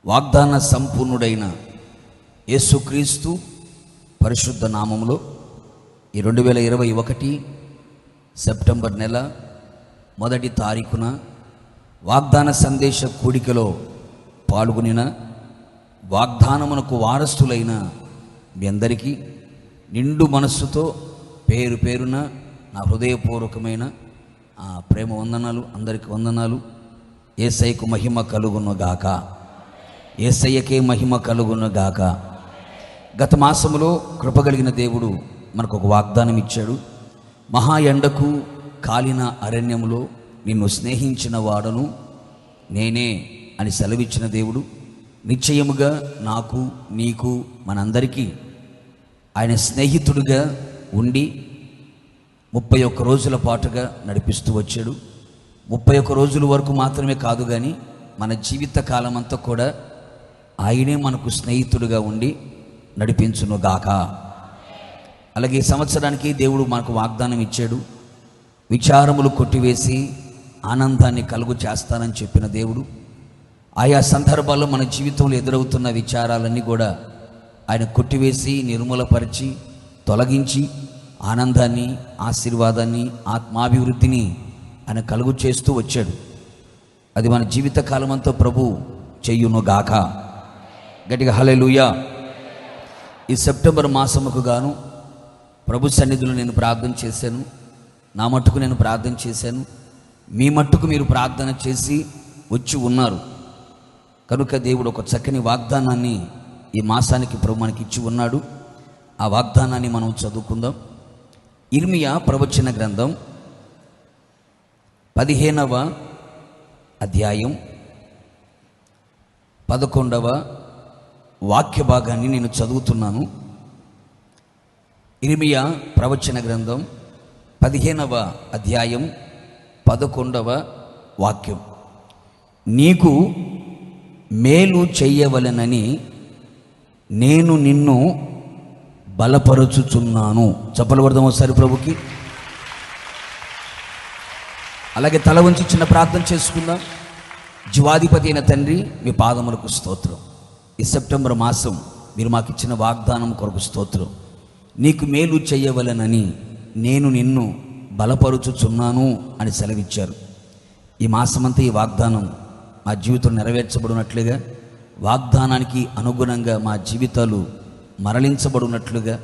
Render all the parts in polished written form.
వాగ్దాన సంపూర్ణుడైన యేసుక్రీస్తు పరిశుద్ధ నామములో ఈ 2021 సెప్టెంబర్ నెల 1వ తారీఖున వాగ్దాన సందేశ కూడికలో పాల్గొనిన వాగ్దానమునకు వారసులైన మీ అందరికీ నిండు మనస్సుతో పేరు పేరున నా హృదయపూర్వకమైన ప్రేమ వందనాలు. అందరికి వందనాలు. యేసయ్యకు మహిమ కలుగును గాక. యేసయ్యకే మహిమ కలుగును గాక. గత మాసములో కృపగలిగిన దేవుడు మనకు ఒక వాగ్దానం ఇచ్చాడు. మహా ఎండకు కాలిన అరణ్యములో నిన్ను స్నేహించిన వాడను నేనే అని సెలవిచ్చిన దేవుడు నిశ్చయముగా నాకు నీకు మనందరికీ ఆయన స్నేహితుడిగా ఉండి 31 రోజుల పాటుగా నడిపిస్తూ వచ్చాడు. 31 రోజుల వరకు మాత్రమే కాదు, కానీ మన జీవిత కాలం అంతా కూడా ఆయనే మనకు స్నేహితుడిగా ఉండి నడిపించునుగాక. అలాగే ఈ సంవత్సరానికి దేవుడు మనకు వాగ్దానం ఇచ్చాడు. విచారములు కొట్టివేసి ఆనందాన్ని కలుగు చేస్తానని చెప్పిన దేవుడు ఆయా సందర్భాల్లో మన జీవితంలో ఎదురవుతున్న విచారాలన్నీ కూడా ఆయన కొట్టివేసి నిర్మూలపరిచి తొలగించి ఆనందాన్ని, ఆశీర్వాదాన్ని, ఆత్మాభివృద్ధిని ఆయన కలుగు చేస్తూ వచ్చాడు. అది మన జీవిత కాలమంతా ప్రభు చెయ్యునుగాక. గట్టిగా హల్లెలూయా. ఈ సెప్టెంబర్ మాసముకు గాను ప్రభు సన్నిధిలో నేను ప్రార్థన చేశాను. నా మట్టుకు నేను ప్రార్థన చేశాను. మీ మట్టుకు మీరు ప్రార్థన చేసి వచ్చి ఉన్నారు కనుక దేవుడు ఒక చక్కని వాగ్దానాన్ని ఈ మాసానికి ప్రభు మనకి ఇచ్చి ఉన్నాడు. ఆ వాగ్దానాన్ని మనం చదువుకుందాం. ఇర్మియా ప్రవచన గ్రంథం 15వ అధ్యాయం 11వ వాక్య భాగాన్ని నేను చదువుతున్నాను. ఇర్మియా ప్రవచన గ్రంథం 15వ అధ్యాయం 11వ వాక్యం. నీకు మేలు చెయ్యవలెనని నేను నిన్ను బలపరుచుచున్నాను. చప్పలు కొడదాం ఒకసారి ప్రభుకి. అలాగే తల వంచి చిన్న ప్రార్థన చేసుకుందాం. జీవాధిపతి అయిన తండ్రి, మీ పాదములకు స్తోత్రం. ఈ సెప్టెంబర్ మాసం మీరు మాకు ఇచ్చిన వాగ్దానం కొరకు స్తోత్రం. నీకు మేలు చెయ్యవలెనని నేను నిన్ను బలపరుచుచున్నాను అని సెలవిచ్చారు. ఈ మాసమంతా ఈ వాగ్దానం మా జీవితం నెరవేర్చబడినట్లుగా, వాగ్దానానికి అనుగుణంగా మా జీవితాలు మరలించబడినట్లుగా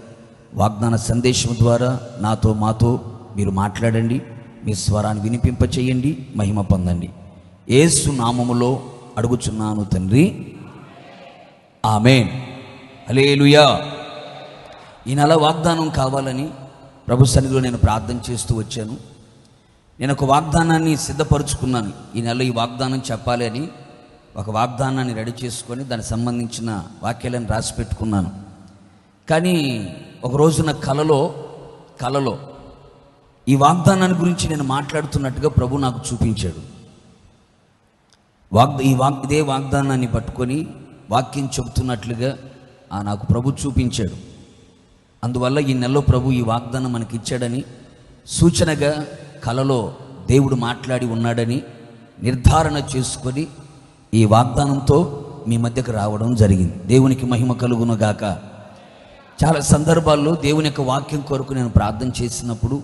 వాగ్దాన సందేశం ద్వారా నాతో మాతో మీరు మాట్లాడండి. మీ స్వరాన్ని వినిపింపచేయండి. మహిమ పొందండి. యేసు నామములో అడుగుచున్నాను తండ్రి, ఆమేన్. హల్లెలూయా. ఈ నెల వాగ్దానం కావాలని ప్రభు సన్నిధిలో నేను ప్రార్థన చేస్తూ వచ్చాను. నేను ఒక వాగ్దానాన్ని సిద్ధపరుచుకున్నాను. ఈ నెల ఈ వాగ్దానం చెప్పాలి అని ఒక వాగ్దానాన్ని రెడీ చేసుకొని దానికి సంబంధించిన వాక్యాలను రాసి పెట్టుకున్నాను. కానీ ఒక రోజున కలలో ఈ వాగ్దానాన్ని గురించి నేను మాట్లాడుతున్నట్టుగా ప్రభు నాకు చూపించాడు. ఇదే వాగ్దానాన్ని పట్టుకొని వాక్యం చెబుతున్నట్లుగా నాకు ప్రభు చూపించాడు. అందువల్ల ఈ నెలలో ప్రభు ఈ వాగ్దానం మనకి ఇచ్చాడని, సూచనగా కలలో దేవుడు మాట్లాడి ఉన్నాడని నిర్ధారణ చేసుకొని ఈ వాగ్దానంతో మీ మధ్యకు రావడం జరిగింది. దేవునికి మహిమ కలుగును గాక. చాలా సందర్భాల్లో దేవుని యొక్క వాక్యం కొరకు నేను ప్రార్థన చేసినప్పుడు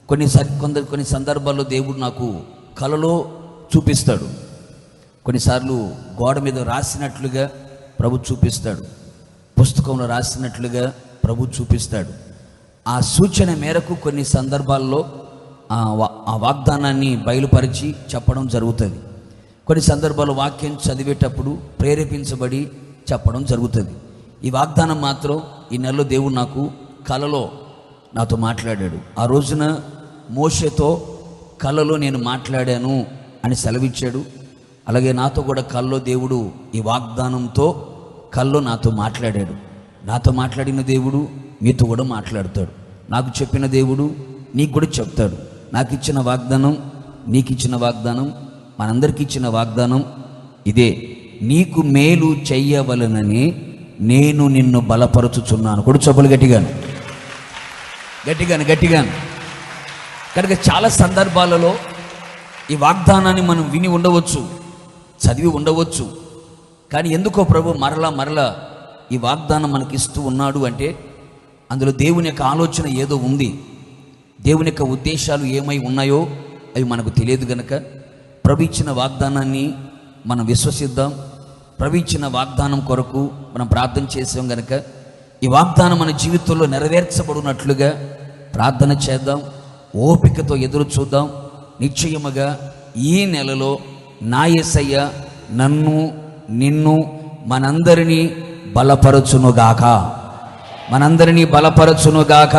కొన్ని సందర్భాల్లో దేవుడు నాకు కలలో చూపిస్తాడు. కొన్నిసార్లు గోడ మీద రాసినట్లుగా ప్రభు చూపిస్తాడు. పుస్తకంలో రాసినట్లుగా ప్రభు చూపిస్తాడు. ఆ సూచన మేరకు కొన్ని సందర్భాల్లో ఆ వాగ్దానాన్ని బయలుపరిచి చెప్పడం జరుగుతుంది. కొన్ని సందర్భాల్లో వాక్యం చదివేటప్పుడు ప్రేరేపించబడి చెప్పడం జరుగుతుంది. ఈ వాగ్దానం మాత్రం ఈ నెలలో దేవుడు నాకు కలలో నాతో మాట్లాడాడు. ఆ రోజున మోషేతో కలలో నేను మాట్లాడాను అని సెలవిచ్చాడు. అలాగే నాతో కూడా కల్లో దేవుడు ఈ వాగ్దానంతో కల్లో నాతో మాట్లాడాడు. నాతో మాట్లాడిన దేవుడు మీతో కూడా మాట్లాడతాడు. నాకు చెప్పిన దేవుడు నీకు కూడా చెప్తాడు. నాకు ఇచ్చిన వాగ్దానం, నీకు ఇచ్చిన వాగ్దానం, మనందరికి ఇచ్చిన వాగ్దానం ఇదే. నీకు మేలు చెయ్యవలనని నేను నిన్ను బలపరుచుచున్నాను. కొడు చొప్పులు గట్టిగాను. కనుక చాలా సందర్భాలలో ఈ వాగ్దానాన్ని మనం విని ఉండవచ్చు, చదివి ఉండవచ్చు. కానీ ఎందుకో ప్రభు మరలా ఈ వాగ్దానం మనకి ఇస్తూ ఉన్నాడు అంటే అందులో దేవుని యొక్క ఆలోచన ఏదో ఉంది. దేవుని యొక్క ఉద్దేశాలు ఏమై ఉన్నాయో అవి మనకు తెలియదు గనక ప్రభు ఇచ్చిన వాగ్దానాన్ని మనం విశ్వసిద్దాం. ప్రభు ఇచ్చిన వాగ్దానం కొరకు మనం ప్రార్థన చేసాం గనక ఈ వాగ్దానం మన జీవితంలో నెరవేర్చబడినట్లుగా ప్రార్థన చేద్దాం. ఓపికతో ఎదురు చూద్దాం. నిశ్చయముగా ఈ నెలలో నా యేసయ్య నన్ను నిన్ను మనందరినీ బలపరచునుగాక. మనందరినీ బలపరచునుగాక.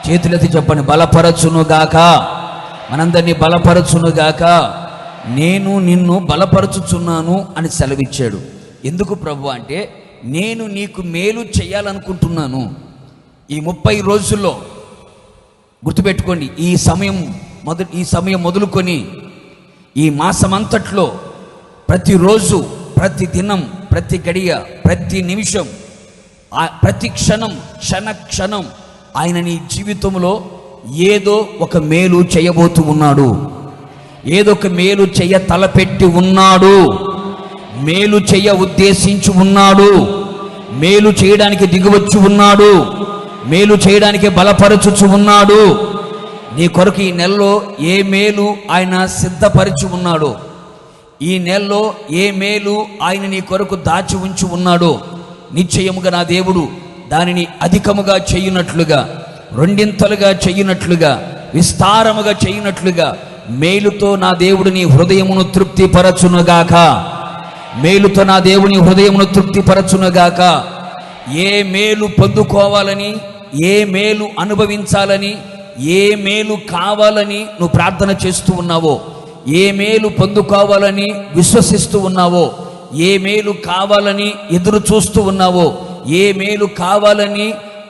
చేతులెత్తి చెప్పండి, బలపరచునుగాక. మనందరినీ బలపరచునుగాక. నేను నిన్ను బలపరచుచున్నాను అని సెలవిచ్చాడు. ఎందుకు ప్రభు అంటే నేను నీకు మేలు చేయాలనుకుంటున్నాను. ఈ 30 రోజుల్లో గుర్తుపెట్టుకోండి, ఈ సమయం మొదలుకొని ఈ మాసమంతట్లో ప్రతిరోజు, ప్రతి దినం, ప్రతి గడియ, ప్రతి నిమిషం, ప్రతి క్షణం ఆయన నీ జీవితంలో ఏదో ఒక మేలు చేయబోతూ ఉన్నాడు. ఏదో ఒక మేలు చెయ్య తలపెట్టి ఉన్నాడు. మేలు చెయ్య ఉద్దేశించి ఉన్నాడు. మేలు చేయడానికి దిగివచ్చి ఉన్నాడు. మేలు చేయడానికి బలపరచుచు ఉన్నాడు. నీ కొరకు ఈ నెలలో ఏ మేలు ఆయన సిద్ధపరిచి ఉన్నాడో, ఈ నెలలో ఏ మేలు ఆయన నీ కొరకు దాచి ఉంచి ఉన్నాడో నిశ్చయముగా నా దేవుడు దానిని అధికముగా చేయునట్లుగా, రెండింతలుగా చేయునట్లుగా, విస్తారముగా చేయునట్లుగా మేలుతో నా దేవుడు నీ హృదయమును తృప్తిపరచునుగాక. మేలుతో నా దేవుని హృదయమును తృప్తిపరచునుగాక. ఏ మేలు పొందుకోవాలని, ఏ మేలు అనుభవించాలని, ఏ మేలు కావాలని నువ్వు ప్రార్థన చేస్తూ ఉన్నావో, ఏ మేలు పొందుకోవాలని విశ్వసిస్తూ ఉన్నావో, ఏ మేలు కావాలని ఎదురు చూస్తూ ఉన్నావో, ఏ మేలు కావాలని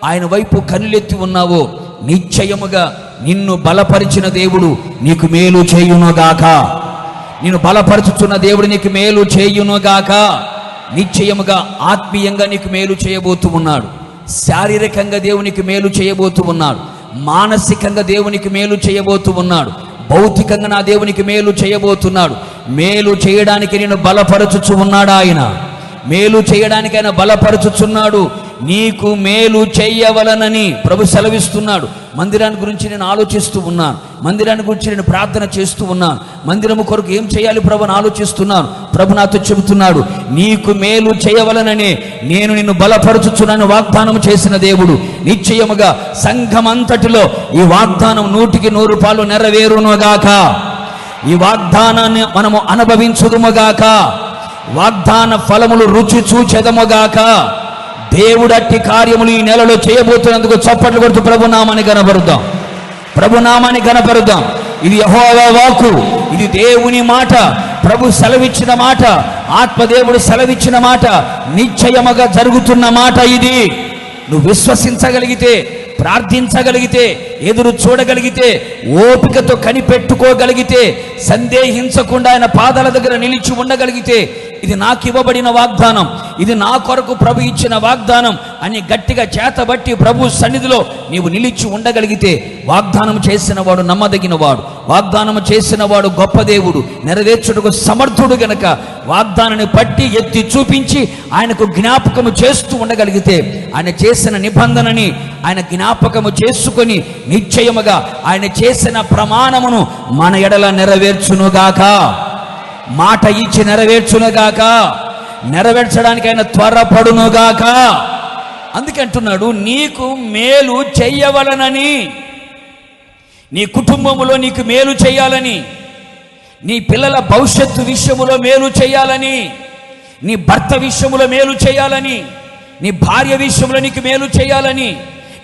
ఆయన వైపు కనులెత్తి ఉన్నావో నిశ్చయముగా నిన్ను బలపరిచిన దేవుడు నీకు మేలు చేయునుగాక. నిన్ను బలపరచుచున్న దేవుడు నీకు మేలు చేయునుగాక. నిశ్చయముగా ఆత్మీయంగా నీకు మేలు చేయబోతూ ఉన్నాడు. శారీరకంగా దేవునికి మేలు చేయబోతూ ఉన్నాడు. మానసికంగా దేవునికి మేలు చేయబోతూ ఉన్నాడు. భౌతికంగా నా దేవునికి మేలు చేయబోతున్నాడు. మేలు చేయడానికి నేను బలపరచుచు ఉన్నాడు. ఆయన మేలు చేయడానికి ఆయన బలపరచుచున్నాడు. నీకు మేలు చేయవలనని ప్రభు సెలవిస్తున్నాడు. మందిరాన్ని గురించి నేను ఆలోచిస్తూ ఉన్నాను. మందిరాన్ని గురించి నేను ప్రార్థన చేస్తూ ఉన్నాను. మందిరము కొరకు ఏం చేయాలి ప్రభు అని ఆలోచిస్తున్నాను. ప్రభు నాతో చెబుతున్నాడు, నీకు మేలు చేయవలనని నేను నిన్ను బలపరచుచున్నాను వాగ్దానం చేసిన దేవుడు. నిశ్చయముగా సంఘమంతటిలో ఈ వాగ్దానం 100కి 100 నెరవేరునుగాక. ఈ వాగ్దానాన్ని మనము అనుభవించుదుముగాక. వాగ్దాన ఫలములు రుచి చూచెదముగాక. దేవుడట్టి కార్యములు ఈ నెలలో చేయబోతున్నందుకు చప్పట్లు కొడుతూ ప్రభునామాన్ని కనపరుద్దాం. ప్రభునామాన్ని కనపరుద్దాం. ఇది యెహోవా వాక్కు, ఇది దేవుని మాట. ప్రభు సెలవిచ్చిన మాట, ఆత్మదేవుడు సెలవిచ్చిన మాట, నిశ్చయముగా జరుగుతున్న మాట. ఇది నువ్వు విశ్వసించగలిగితే, ప్రార్థించగలిగితే, ఎదురు చూడగలిగితే, ఓపికతో కనిపెట్టుకోగలిగితే, సందేహించకుండా ఆయన పాదాల దగ్గర నిలిచి ఉండగలిగితే, ఇది నాకు ఇవ్వబడిన వాగ్దానం, ఇది నా కొరకు ప్రభు ఇచ్చిన వాగ్దానం అని గట్టిగా చేతబట్టి ప్రభు సన్నిధిలో నీవు నిలిచి ఉండగలిగితే, వాగ్దానం చేసిన వాడు నమ్మదగిన వాడు, వాగ్దానం చేసిన వాడు గొప్ప దేవుడు, నెరవేర్చుటకు సమర్థుడు గనక వాగ్దానాన్ని పట్టి ఎత్తి చూపించి ఆయనకు జ్ఞాపకము చేస్తూ ఉండగలిగితే, ఆయన చేసిన నిబంధనని ఆయన జ్ఞాపకము చేసుకొని నిశ్చయముగా ఆయన చేసిన ప్రమాణమును మన ఎడల నెరవేర్చునుగాక. మాట ఇచ్చి నెరవేర్చునుగాక. నెరవేర్చడానికి ఆయన త్వరపడునుగాక. అందుకంటున్నాడు, నీకు మేలు చెయ్యవలనని, నీ కుటుంబములో నీకు మేలు చేయాలని, నీ పిల్లల భవిష్యత్తు విషయములో మేలు చేయాలని, నీ భర్త విషయములో మేలు చేయాలని, నీ భార్య విషయంలో నీకు మేలు చేయాలని,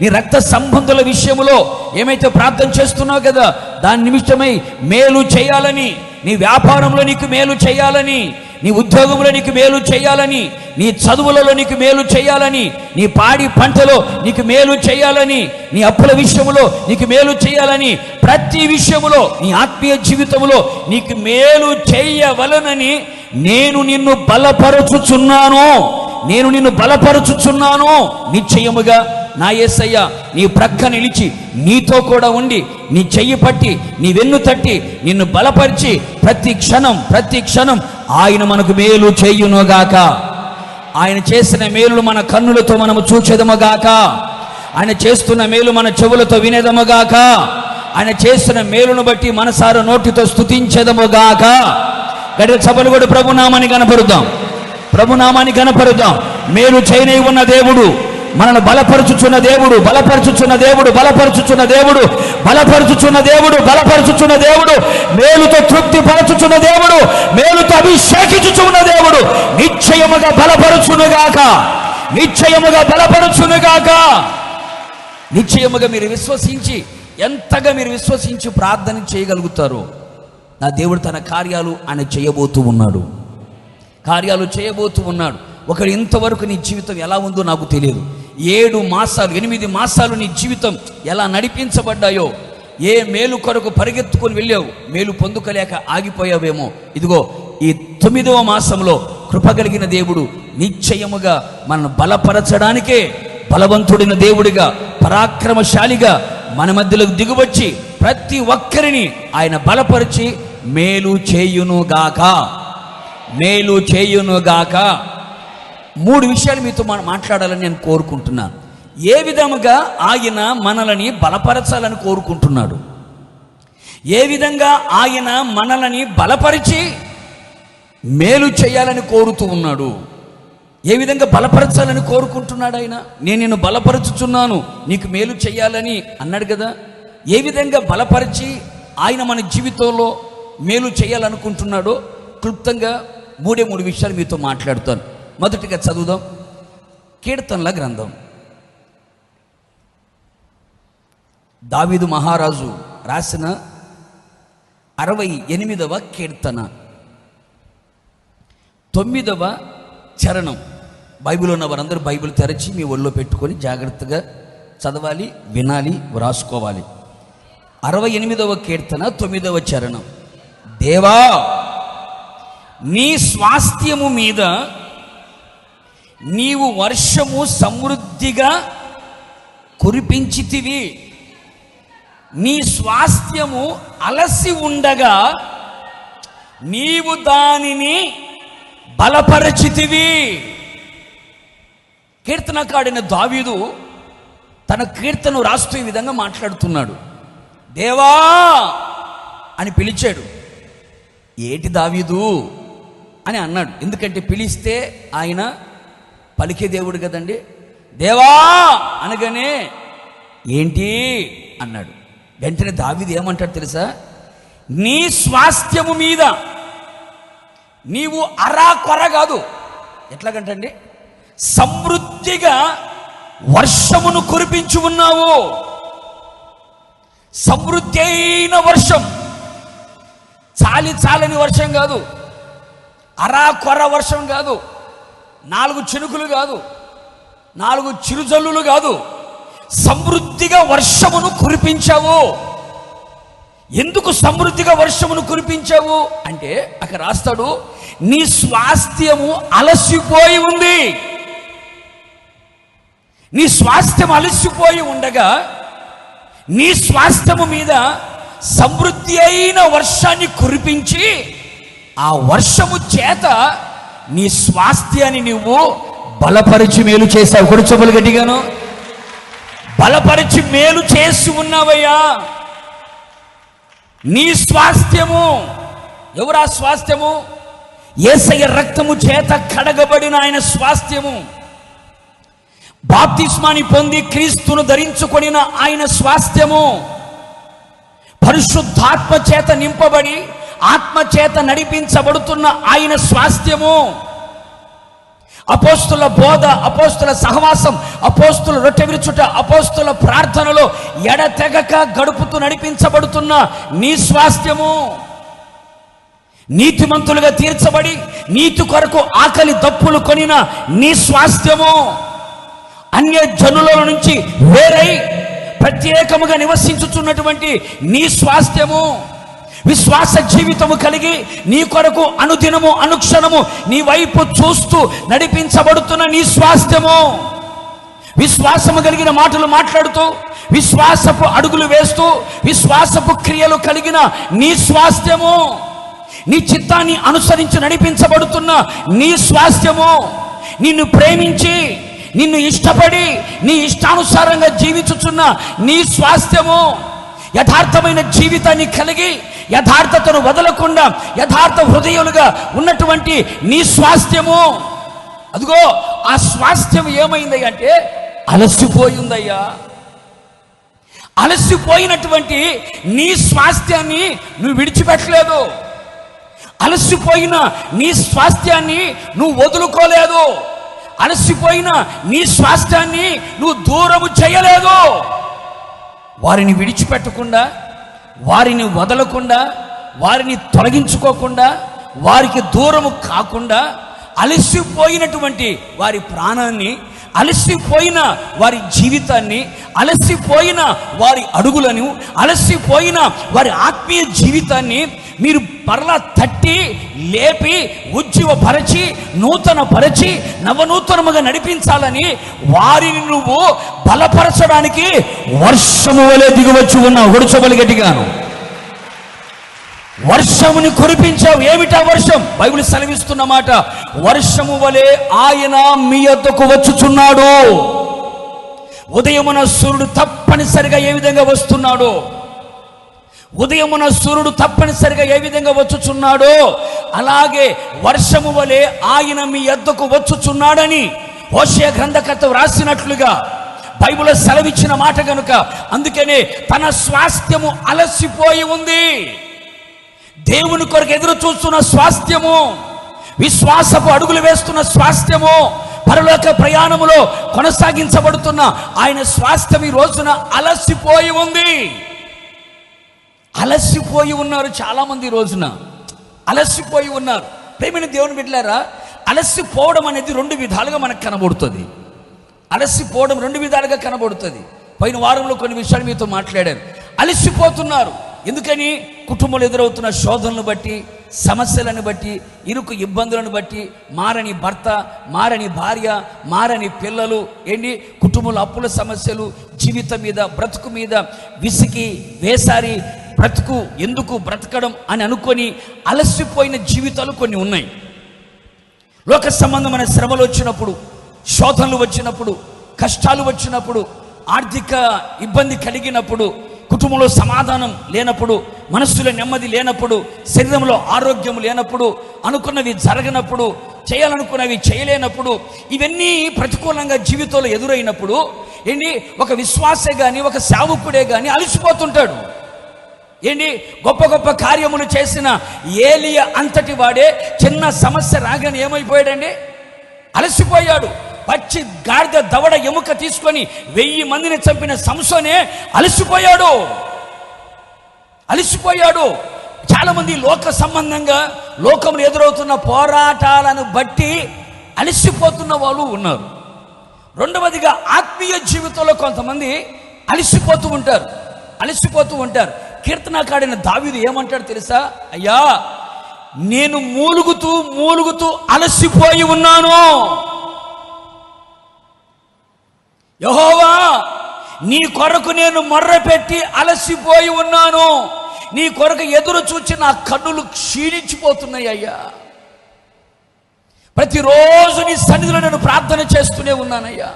నీ రక్త సంబంధుల విషయములో ఏమైతే ప్రార్థన చేస్తున్నావు కదా దాని నిమిత్తమై మేలు చేయాలని, నీ వ్యాపారంలో నీకు మేలు చేయాలని, నీ ఉద్యోగంలో నీకు మేలు చేయాలని, నీ చదువులలో నీకు మేలు చేయాలని, నీ పాడి పంటలో నీకు మేలు చేయాలని, నీ అప్పుల విషయంలో నీకు మేలు చేయాలని, ప్రతి విషయములో నీ ఆత్మీయ జీవితంలో నీకు మేలు చేయవలనని నేను నిన్ను బలపరచుచున్నాను. నేను నిన్ను బలపరచుచున్నాను. నిశ్చయముగా నా యేసయ్య నీ ప్రక్క నిలిచి నీతో కూడా ఉండి నీ చెయ్యి పట్టి నీ వెన్ను తట్టి నిన్ను బలపరిచి ప్రతి క్షణం ఆయన మనకు మేలు చేయునుగాక. ఆయన చేసిన మేలు మన కన్నులతో మనము చూచెదముగాక. ఆయన చేస్తున్న మేలు మన చెవులతో వినేదముగాక. ఆయన చేస్తున్న మేలును బట్టి మనసార నోటితో స్తుతించెదముగాక. గడియ సభలు కూడా ప్రభునామాన్ని కనపరుద్దాం, ప్రభునామాన్ని కనపరుద్దాం. మేలు చేయనే ఉన్న దేవుడు, మనల్ని బలపరుచుచున్న దేవుడు, బలపరుచుచున్న దేవుడు, బలపరుచుచున్న దేవుడు, బలపరుచుచున్న దేవుడు, బలపరుచుచున్న దేవుడు, మేలుతో తృప్తి పరచుచున్న దేవుడు, మేలుతో అభిషేకించుచున్న దేవుడు నిశ్చయముగా బలపరుచునుగాక, నిశ్చయముగా బలపరుచునుగాక. నిశ్చయముగా మీరు విశ్వసించి, ఎంతగా మీరు విశ్వసించి ప్రార్థన చేయగలుగుతారో నా దేవుడు తన కార్యాలు ఆయన చేయబోతూ ఉన్నాడు, కార్యాలు చేయబోతూ ఉన్నాడు. ఒకరు ఇంతవరకు నీ జీవితం ఎలా ఉందో నాకు తెలియదు. 7 మాసాలు 8 మాసాలు నీ జీవితం ఎలా నడిపించబడ్డాయో, ఏ మేలు కొరకు పరిగెత్తుకొని వెళ్ళావు, మేలు పొందుకోలేక ఆగిపోయావేమో. ఇదిగో ఈ 9వ మాసంలో కృప కలిగిన దేవుడు నిశ్చయముగా మనల్ని బలపరచడానికే బలవంతుడిన దేవుడిగా, పరాక్రమశాలిగా మన మధ్యలోకి దిగువచ్చి ప్రతి ఒక్కరిని ఆయన బలపరిచి మేలు చేయునుగాక, మేలు చేయునుగాక. 3 విషయాలు మీతో మాట్లాడాలని నేను కోరుకుంటున్నాను. ఏ విధముగా ఆయన మనల్ని బలపరచాలని కోరుకుంటున్నాడు, ఏ విధంగా ఆయన మనల్ని బలపరిచి మేలు చేయాలని కోరుతూ ఉన్నాడు, ఏ విధంగా బలపరచాలని కోరుకుంటున్నాడు. ఆయన నేను నిన్ను బలపరచుచున్నాను, నీకు మేలు చేయాలని అన్నాడు కదా. ఏ విధంగా బలపరిచి ఆయన మన జీవితంలో మేలు చేయాలనుకుంటున్నాడో క్లుప్తంగా 3 విషయాలు మీతో మాట్లాడుతాను. మొదటిగా చదువుదాం, కీర్తనల గ్రంథం. దావీదు మహారాజు రాసిన 68వ కీర్తన 9వ చరణం. బైబిల్ ఉన్న వారందరూ బైబిల్ తెరచి మీ ఒళ్ళో పెట్టుకొని జాగ్రత్తగా చదవాలి, వినాలి, వ్రాసుకోవాలి. 68వ కీర్తన 9వ చరణం. దేవా, నీ స్వాస్థ్యము మీద నీవు వర్షము సమృద్ధిగా కురిపించితివి, నీ స్వాస్థ్యము అలసి ఉండగా నీవు దానిని బలపరచితివి. కీర్తనకాడిన దావీదు తన కీర్తను రాస్తూ ఈ విధంగా మాట్లాడుతున్నాడు. దేవా అని పిలిచాడు. ఏటి దావీదు అని అన్నాడు, ఎందుకంటే పిలిస్తే ఆయన పలికే దేవుడు కదండి. దేవా అనగానే ఏంటి అన్నాడు. వెంటనే దావీదు ఏమంటాడు తెలుసా? నీ స్వాస్థ్యము మీద నీవు అరా కొర కాదు, ఎట్లాగంటండి, సమృద్ధిగా వర్షమును కురిపించి ఉన్నావు. సమృద్ధి అయిన వర్షం, చాలని వర్షం కాదు, అరా కొర వర్షం కాదు, 4 చినుకులు కాదు, 4 చిరుజల్లులు కాదు, సమృద్ధిగా వర్షమును కురిపించావు. ఎందుకు సమృద్ధిగా వర్షమును కురిపించావు అంటే అక్కడ రాస్తాడు, నీ స్వాస్థ్యము అలసిపోయి ఉంది. నీ స్వాస్థ్యం అలసిపోయి ఉండగా నీ స్వాస్థ్యము మీద సమృద్ధి అయిన వర్షాన్ని కురిపించి ఆ వర్షము చేత నీ స్వాస్థ్యాన్ని నువ్వు బలపరిచి మేలు చేశావు. కొడుచబలు గట్టిగాను, బలపరిచి మేలు చేసి ఉన్నావయ్యా. నీ స్వాస్థ్యము, ఎవరా స్వాస్థ్యము? యేసయ్య రక్తము చేత కడగబడిన ఆయన స్వాస్థ్యము, బాప్తిస్మాని పొంది క్రీస్తును ధరించుకొనిన ఆయన స్వాస్థ్యము, పరిశుద్ధాత్మ చేత నింపబడి ఆత్మ చేత నడిపించబడుతున్న ఆయన స్వాస్థ్యము, అపోస్తుల బోధ, అపోస్తుల సహవాసం, అపోస్తుల రొట్టె విరుచుట, అపోస్తుల ప్రార్థనలో ఎడతెగక గడుపుతూ నడిపించబడుతున్న నీ స్వాస్థ్యము, నీతిమంతులుగా తీర్చబడి నీతి కొరకు ఆకలి దప్పులు కొనిన నీ స్వాస్థ్యము, అన్య జనుల నుంచి వేరై ప్రత్యేకముగా నివసించుచున్నటువంటి నీ స్వాస్థ్యము, విశ్వాస జీవితము కలిగి నీ కొరకు అనుదినము అనుక్షణము నీ వైపు చూస్తూ నడిపించబడుతున్న నీ స్వాస్థ్యము, విశ్వాసము కలిగిన మాటలు మాట్లాడుతూ విశ్వాసపు అడుగులు వేస్తూ విశ్వాసపు క్రియలు కలిగిన నీ స్వాస్థ్యము, నీ చిత్తాన్ని అనుసరించి నడిపించబడుతున్న నీ స్వాస్థ్యము, నిన్ను ప్రేమించి నిన్ను ఇష్టపడి నీ ఇష్టానుసారంగా జీవించుచున్న నీ స్వాస్థ్యము, యథార్థమైన జీవితాన్ని కలిగి యథార్థతను వదలకుండా యథార్థ హృదయులుగా ఉన్నటువంటి నీ స్వాస్థ్యము, అదిగో ఆ స్వాస్థ్యం ఏమైంది అంటే అలసిపోయిందయ్యా. అలసిపోయినటువంటి నీ స్వాస్థ్యాన్ని నువ్వు విడిచిపెట్టలేదు. అలసిపోయిన నీ స్వాస్థ్యాన్ని నువ్వు వదులుకోలేదు. అలసిపోయిన నీ స్వాస్థ్యాన్ని నువ్వు దూరము చేయలేదు. వారిని విడిచిపెట్టకుండా, వారిని వదలకుండా, వారిని తొలగించుకోకుండా, వారికి దూరము కాకుండా అలసిపోయినటువంటి వారి ప్రాణాన్ని, అలసిపోయిన వారి జీవితాన్ని, అలసిపోయిన వారి అడుగులను, అలసిపోయిన వారి ఆత్మీయ జీవితాన్ని మీరు మరలా తట్టి లేపి ఉజ్జీవపరచి నూతన పరచి నవనూతనముగా నడిపించాలని వారిని నువ్వు బలపరచడానికి వర్షము వలె దిగివచ్చి ఉన్నావు. ఒడుచబలి గట్టిగాను వర్షముని కురిపించావు. ఏమిటా వర్షం? బైబిల్ సెలవిస్తున్న మాట, వర్షము వలె ఆయన మీ యొద్దకు వచ్చుచున్నాడు. ఉదయమున సూర్యుడు తప్పనిసరిగా ఏ విధంగా వస్తున్నాడు, ఉదయమున సూర్యుడు తప్పనిసరిగా ఏ విధంగా వచ్చుచున్నాడో అలాగే వర్షము వలె ఆయన మీ యొద్దకు వచ్చుచున్నాడని హోషేయ గ్రంథకర్త వ్రాసినట్లుగా బైబిల్ సెలవిచ్చిన మాట కనుక, అందుకనే తన స్వాస్థ్యము అలసిపోయి ఉంది. దేవుని కొరకు ఎదురు చూస్తున్న స్వాస్థ్యము, విశ్వాసపు అడుగులు వేస్తున్న స్వాస్థ్యము, పరలోక ప్రయాణములో కొనసాగించబడుతున్న ఆయన స్వాస్థ్యం ఈ రోజున అలసిపోయి ఉంది. అలసిపోయి ఉన్నారు చాలా మంది. ఈ రోజున అలసిపోయి ఉన్నారు. ప్రేమైన దేవుని బిడ్డలారా, అలసిపోవడం అనేది రెండు విధాలుగా మనకు కనబడుతుంది. అలసిపోవడం రెండు విధాలుగా కనబడుతుంది. పోయిన వారంలో కొన్ని విషయాలు మీతో మాట్లాడారు. అలసిపోతున్నారు ఎందుకని? కుటుంబంలో ఎదురవుతున్న శోధనలను బట్టి, సమస్యలను బట్టి, ఇరుకు ఇబ్బందులను బట్టి, మారని భర్త, మారని భార్య, మారని పిల్లలు, ఏంటి కుటుంబంలో అప్పుల సమస్యలు, జీవితం మీద బ్రతుకు మీద విసికి వేసారి బ్రతుకు ఎందుకు బ్రతకడం అని అనుకొని అలసిపోయిన జీవితాలు కొన్ని ఉన్నాయి. లోక సంబంధమైన శ్రమలు వచ్చినప్పుడు, శోధనలు వచ్చినప్పుడు, కష్టాలు వచ్చినప్పుడు, ఆర్థిక ఇబ్బంది కలిగినప్పుడు, కుటుంబంలో సమాధానం లేనప్పుడు, మనస్సులో నెమ్మది లేనప్పుడు, శరీరంలో ఆరోగ్యం లేనప్పుడు, అనుకున్నవి జరగనప్పుడు, చేయాలనుకున్నవి చేయలేనప్పుడు, ఇవన్నీ ప్రతికూలంగా జీవితంలో ఎదురైనప్పుడు ఏంటి ఒక విశ్వాసే కానీ ఒక సేవకుడే కానీ అలసిపోతుంటాడు. ఏంటి గొప్ప గొప్ప కార్యములు చేసిన ఏలియా అంతటి వాడే చిన్న సమస్య రాగానే ఏమైపోయాడండి? అలసిపోయాడు. పచ్చి గాడిద దవడ ఎముక తీసుకొని 1000 మందిని చంపిన సంసోనే అలసిపోయాడు. చాలా మంది లోక సంబంధంగా లోకంలో ఎదురవుతున్న పోరాటాలను బట్టి అలసిపోతున్న వాళ్ళు ఉన్నారు. రెండవదిగా ఆత్మీయ జీవితంలో కొంతమంది అలసిపోతూ ఉంటారు. కీర్తనకాడిన దావీదు ఏమంటాడు తెలుసా? అయ్యా, నేను మూలుగుతూ అలసిపోయి ఉన్నాను. యెహోవా, నీ కొరకు నేను మొర్రపెట్టి అలసిపోయి ఉన్నాను. నీ కొరకు ఎదురు చూచి నా కన్నులు క్షీణించిపోతున్నాయి అయ్యా. ప్రతిరోజు నీ సన్నిధిలో నేను ప్రార్థన చేస్తూనే ఉన్నానయ్యా.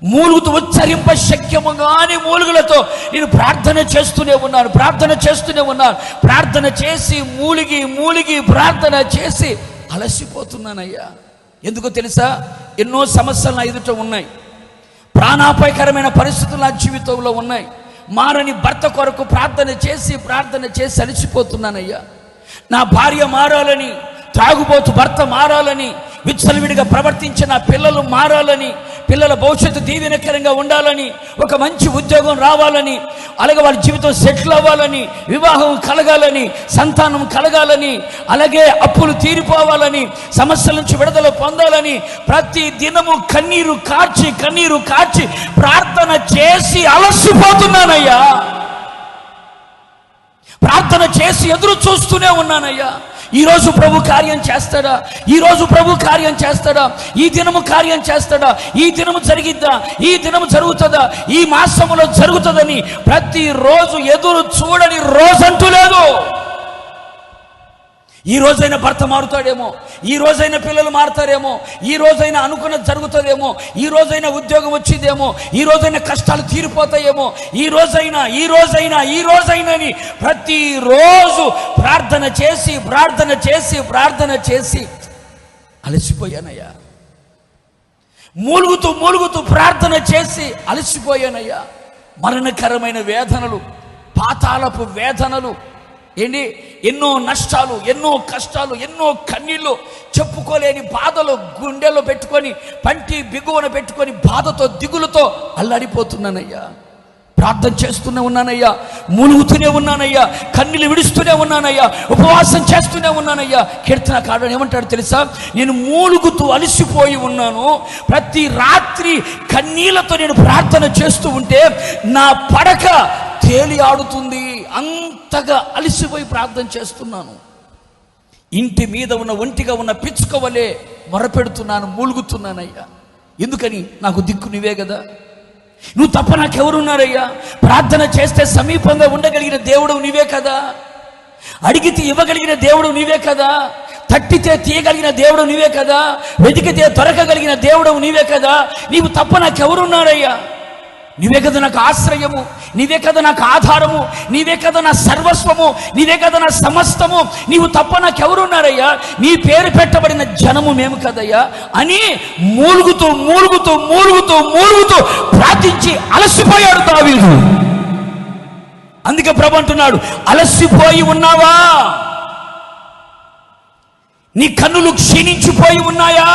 మూలుగుతూ ఉచ్చరింప శక్యము కాని మూలుగులతో నేను ప్రార్థన చేస్తూనే ఉన్నాను. ప్రార్థన చేసి మూలిగి ప్రార్థన చేసి అలసిపోతున్నానయ్యా. ఎందుకో తెలుసా? ఎన్నో సమస్యలు నా ఎదుట ఉన్నాయి. ప్రాణాపాయకరమైన పరిస్థితులు నా జీవితంలో ఉన్నాయి. మారని భర్త కొరకు ప్రార్థన చేసి అలసిపోతున్నానయ్యా. నా భార్య మారాలని, త్రాగుబోతు భర్త మారాలని, విచ్చలవిడిగా ప్రవర్తించే నా పిల్లలు మారాలని, పిల్లల భవిష్యత్తు దీవెనకరంగా ఉండాలని, ఒక మంచి ఉద్యోగం రావాలని, అలాగే వాళ్ళ జీవితం సెటిల్ అవ్వాలని, వివాహం కలగాలని, సంతానం కలగాలని, అలాగే అప్పులు తీరిపోవాలని, సమస్యల నుంచి విడుదల పొందాలని ప్రతి దినము కన్నీరు కార్చి ప్రార్థన చేసి అలసిపోతున్నానయ్యా. ప్రార్థన చేసి ఎదురు చూస్తూనే ఉన్నానయ్యా. ఈరోజు ప్రభు కార్యం చేస్తాడా? ఈ దినము కార్యం చేస్తాడా? ఈ దినము జరిగిద్దా? ఈ దినము జరుగుతుందా? ఈ మాసములో జరుగుతుందని ప్రతిరోజు ఎదురు చూడని రోజంటూ లేదు. ఈ రోజైనా భర్త మారుతాడేమో, ఈ రోజైనా పిల్లలు మారుతారేమో, ఈ రోజైనా అనుకున్నది జరుగుతుందేమో, ఈ రోజైనా ఉద్యోగం వచ్చిందేమో, ఈ రోజైనా కష్టాలు తీరిపోతాయేమో, ఈ రోజైనా అని ప్రతిరోజు ప్రార్థన చేసి అలసిపోయానయ్యా. మూలుగుతూ ప్రార్థన చేసి అలసిపోయానయ్యా. మరణకరమైన వేదనలు, పాతాళపు వేదనలు, ఎన్నో నష్టాలు, ఎన్నో కష్టాలు, ఎన్నో కన్నీళ్ళు, చెప్పుకోలేని బాధలు గుండెలో పెట్టుకొని, పంటి బిగువన పెట్టుకొని బాధతో దిగులుతో అల్లాడిపోతున్నానయ్యా. ప్రార్థన చేస్తూనే ఉన్నానయ్యా, మూలుగుతూనే ఉన్నానయ్యా, కన్నీళ్ళు విడుస్తూనే ఉన్నానయ్యా, ఉపవాసం చేస్తూనే ఉన్నానయ్యా. కీర్తనకారుడు ఏమంటాడు తెలుసా? నేను మూలుగుతూ అలసిపోయి ఉన్నాను, ప్రతి రాత్రి కన్నీళ్లతో నేను ప్రార్థన చేస్తూ ఉంటే నా పడక తేలి ఆడుతుంది, అంతగా అలసిపోయి ప్రార్థన చేస్తున్నాను. ఇంటి మీద ఉన్న ఒంటిగా ఉన్న పిచ్చుక వలె మొరపెడుతున్నాను, మూలుగుతున్నానయ్యా. ఎందుకని? నాకు దిక్కు నీవే కదా, నువ్వు తప్ప నాకెవరున్నారయ్యా? ప్రార్థన చేస్తే సమీపంగా ఉండగలిగిన దేవుడు నీవే కదా, అడిగితే ఇవ్వగలిగిన దేవుడు నీవే కదా, తట్టితే తీయగలిగిన దేవుడు నీవే కదా, వెతికితే దొరకగలిగిన దేవుడు నీవే కదా. నీవు తప్ప నాకెవరున్నారయ్యా? నీవే కదా నాకు ఆశ్రయము, నీవే కదా నాకు ఆధారము, నీవే కదా నా సర్వస్వము, నీవే కదా నా సమస్తము. నీవు తప్ప నాకెవరున్నారయ్యా? నీ పేరు పెట్టబడిన జనము మేము కదయ్యా అని మూలుగుతూ ప్రార్థించి అలసిపోయాడు దావీదు. అందుకే ప్రభు అంటున్నాడు, అలసిపోయి ఉన్నావా? నీ కన్నులు క్షీణించిపోయి ఉన్నాయా?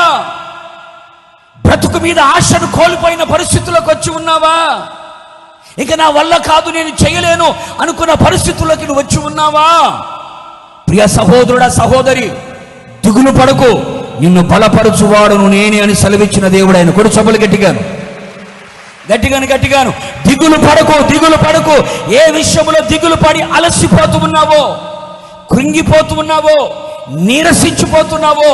బ్రతుకు మీద ఆశను కోల్పోయిన పరిస్థితులకు వచ్చి ఉన్నావా? ఇక నా వల్ల కాదు, నేను చేయలేను అనుకున్న పరిస్థితుల్లోకి నువ్వు వచ్చి ఉన్నావా? ప్రియ సహోదరుడా, సహోదరి, దిగులు పడకు, నిన్ను బలపరచువాడును నేనే అని సెలవిచ్చిన దేవుడు ఆయన. కొడు చబలు గట్టిగాను. దిగులు పడకు. ఏ విషయంలో దిగులు పడి అలసిపోతూ ఉన్నావో, కృంగిపోతూ ఉన్నావో, నీరసించిపోతున్నావో,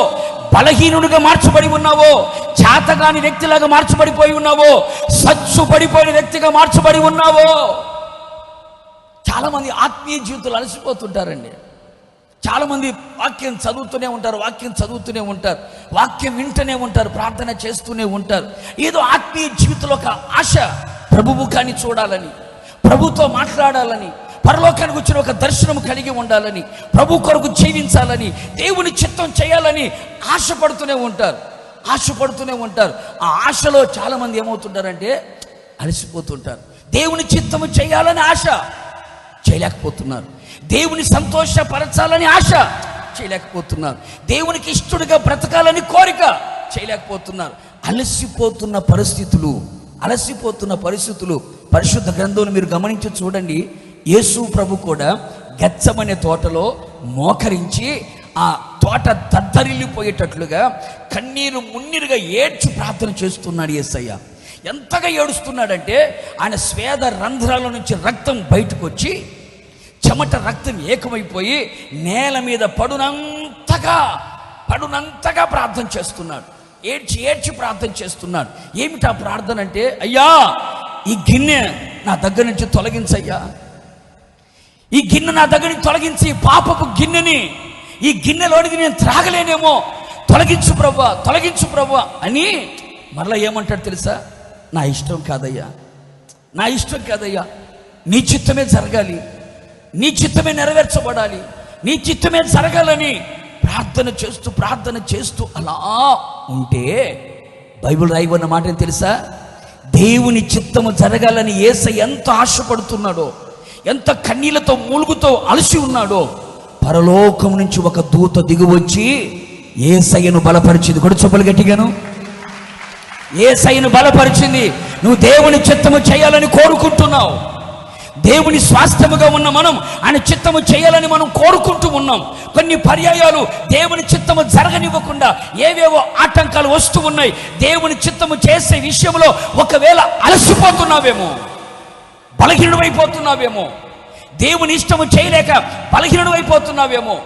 బలహీనుడిగా మార్చబడి ఉన్నావో, చేతగాని వ్యక్తిలాగా మార్చబడిపోయి ఉన్నావో, సచ్చు పడిపోయిన వ్యక్తిగా మార్చబడి ఉన్నావో. చాలామంది ఆత్మీయ జీవితాలు అలసిపోతుంటారండి. చాలామంది వాక్యం చదువుతూనే ఉంటారు, వాక్యం వింటూనే ఉంటారు, ప్రార్థన చేస్తూనే ఉంటారు. ఏదో ఆత్మీయ జీవితంలో ఒక ఆశ, ప్రభువు కానీ చూడాలని, ప్రభుతో మాట్లాడాలని, పరలోకానికి వచ్చిన ఒక దర్శనం కలిగి ఉండాలని, ప్రభు కొరకు జీవించాలని, దేవుని చిత్తం చేయాలని ఆశపడుతూనే ఉంటారు. ఆ ఆశలో చాలామంది ఏమవుతుంటారంటే అలసిపోతుంటారు. దేవుని చిత్తము చేయాలని ఆశ చేయలేకపోతున్నారు, దేవుని సంతోషపరచాలని ఆశ చేయలేకపోతున్నారు, దేవునికి ఇష్టడుగా బ్రతకాలని కోరిక చేయలేకపోతున్నారు. అలసిపోతున్న పరిస్థితులు పరిశుద్ధ గ్రంథంలో మీరు గమనించి చూడండి. యేసు ప్రభు కూడా గెత్సెమనే తోటలో మోకరించి ఆ తోట దద్దరిల్లిపోయేటట్లుగా కన్నీరు మున్నీరుగా ఏడ్చి ప్రార్థన చేస్తున్నాడు యేసయ్య. ఎంతగా ఏడుస్తున్నాడంటే ఆయన స్వేద రంధ్రాల నుంచి రక్తం బయటకు వచ్చి, చెమట రక్తం ఏకమైపోయి నేల మీద పడునంతగా ప్రార్థన చేస్తున్నాడు. ఏడ్చి ప్రార్థన చేస్తున్నాడు. ఏమిటా ప్రార్థన అంటే, అయ్యా ఈ గిన్నె నా దగ్గర నుంచి తొలగించయ్యా, ఈ గిన్నె నా దగ్గర నుంచి తొలగించి, పాపపు గిన్నెని, ఈ గిన్నెలోనికి నేను త్రాగలేనేమో, తొలగించు ప్రభువా అని మరలా ఏమంటాడు తెలుసా? నా ఇష్టం కాదయ్యా, నీ చిత్తమే జరగాలి, నీ చిత్తమే నెరవేర్చబడాలి, నీ చిత్తమే జరగాలని ప్రార్థన చేస్తూ అలా ఉంటే బైబిల్ రాయబడిన మాట ఏం తెలుసా? దేవుని చిత్తము జరగాలని యేసయ్య ఎంత ఆశపడుతున్నాడో, ఎంత కన్నీళ్లతో మూలుగుతో అలసి ఉన్నాడో, పరలోకం నుంచి ఒక దూత దిగువచ్చి యేసయ్యను బలపరిచింది. కూడా చొప్పలు గట్టిగాను. యేసయ్యను బలపరిచింది. నువ్వు దేవుని చిత్తము చేయాలని కోరుకుంటున్నావు, దేవుని స్వాస్థ్యముగా ఉన్న మనం ఆయన చిత్తము చేయాలని మనం కోరుకుంటూ ఉన్నాం. కొన్ని పర్యాయాలు దేవుని చిత్తము జరగనివ్వకుండా ఏవేవో ఆటంకాలు వస్తూ ఉన్నాయి. దేవుని చిత్తము చేసే విషయంలో ఒకవేళ అలసిపోతున్నావేమో, బలహీనుడైపోతున్నావేమో, దేవుని ఇష్టము చేయలేక బలహీనుడైపోతున్నావేమో.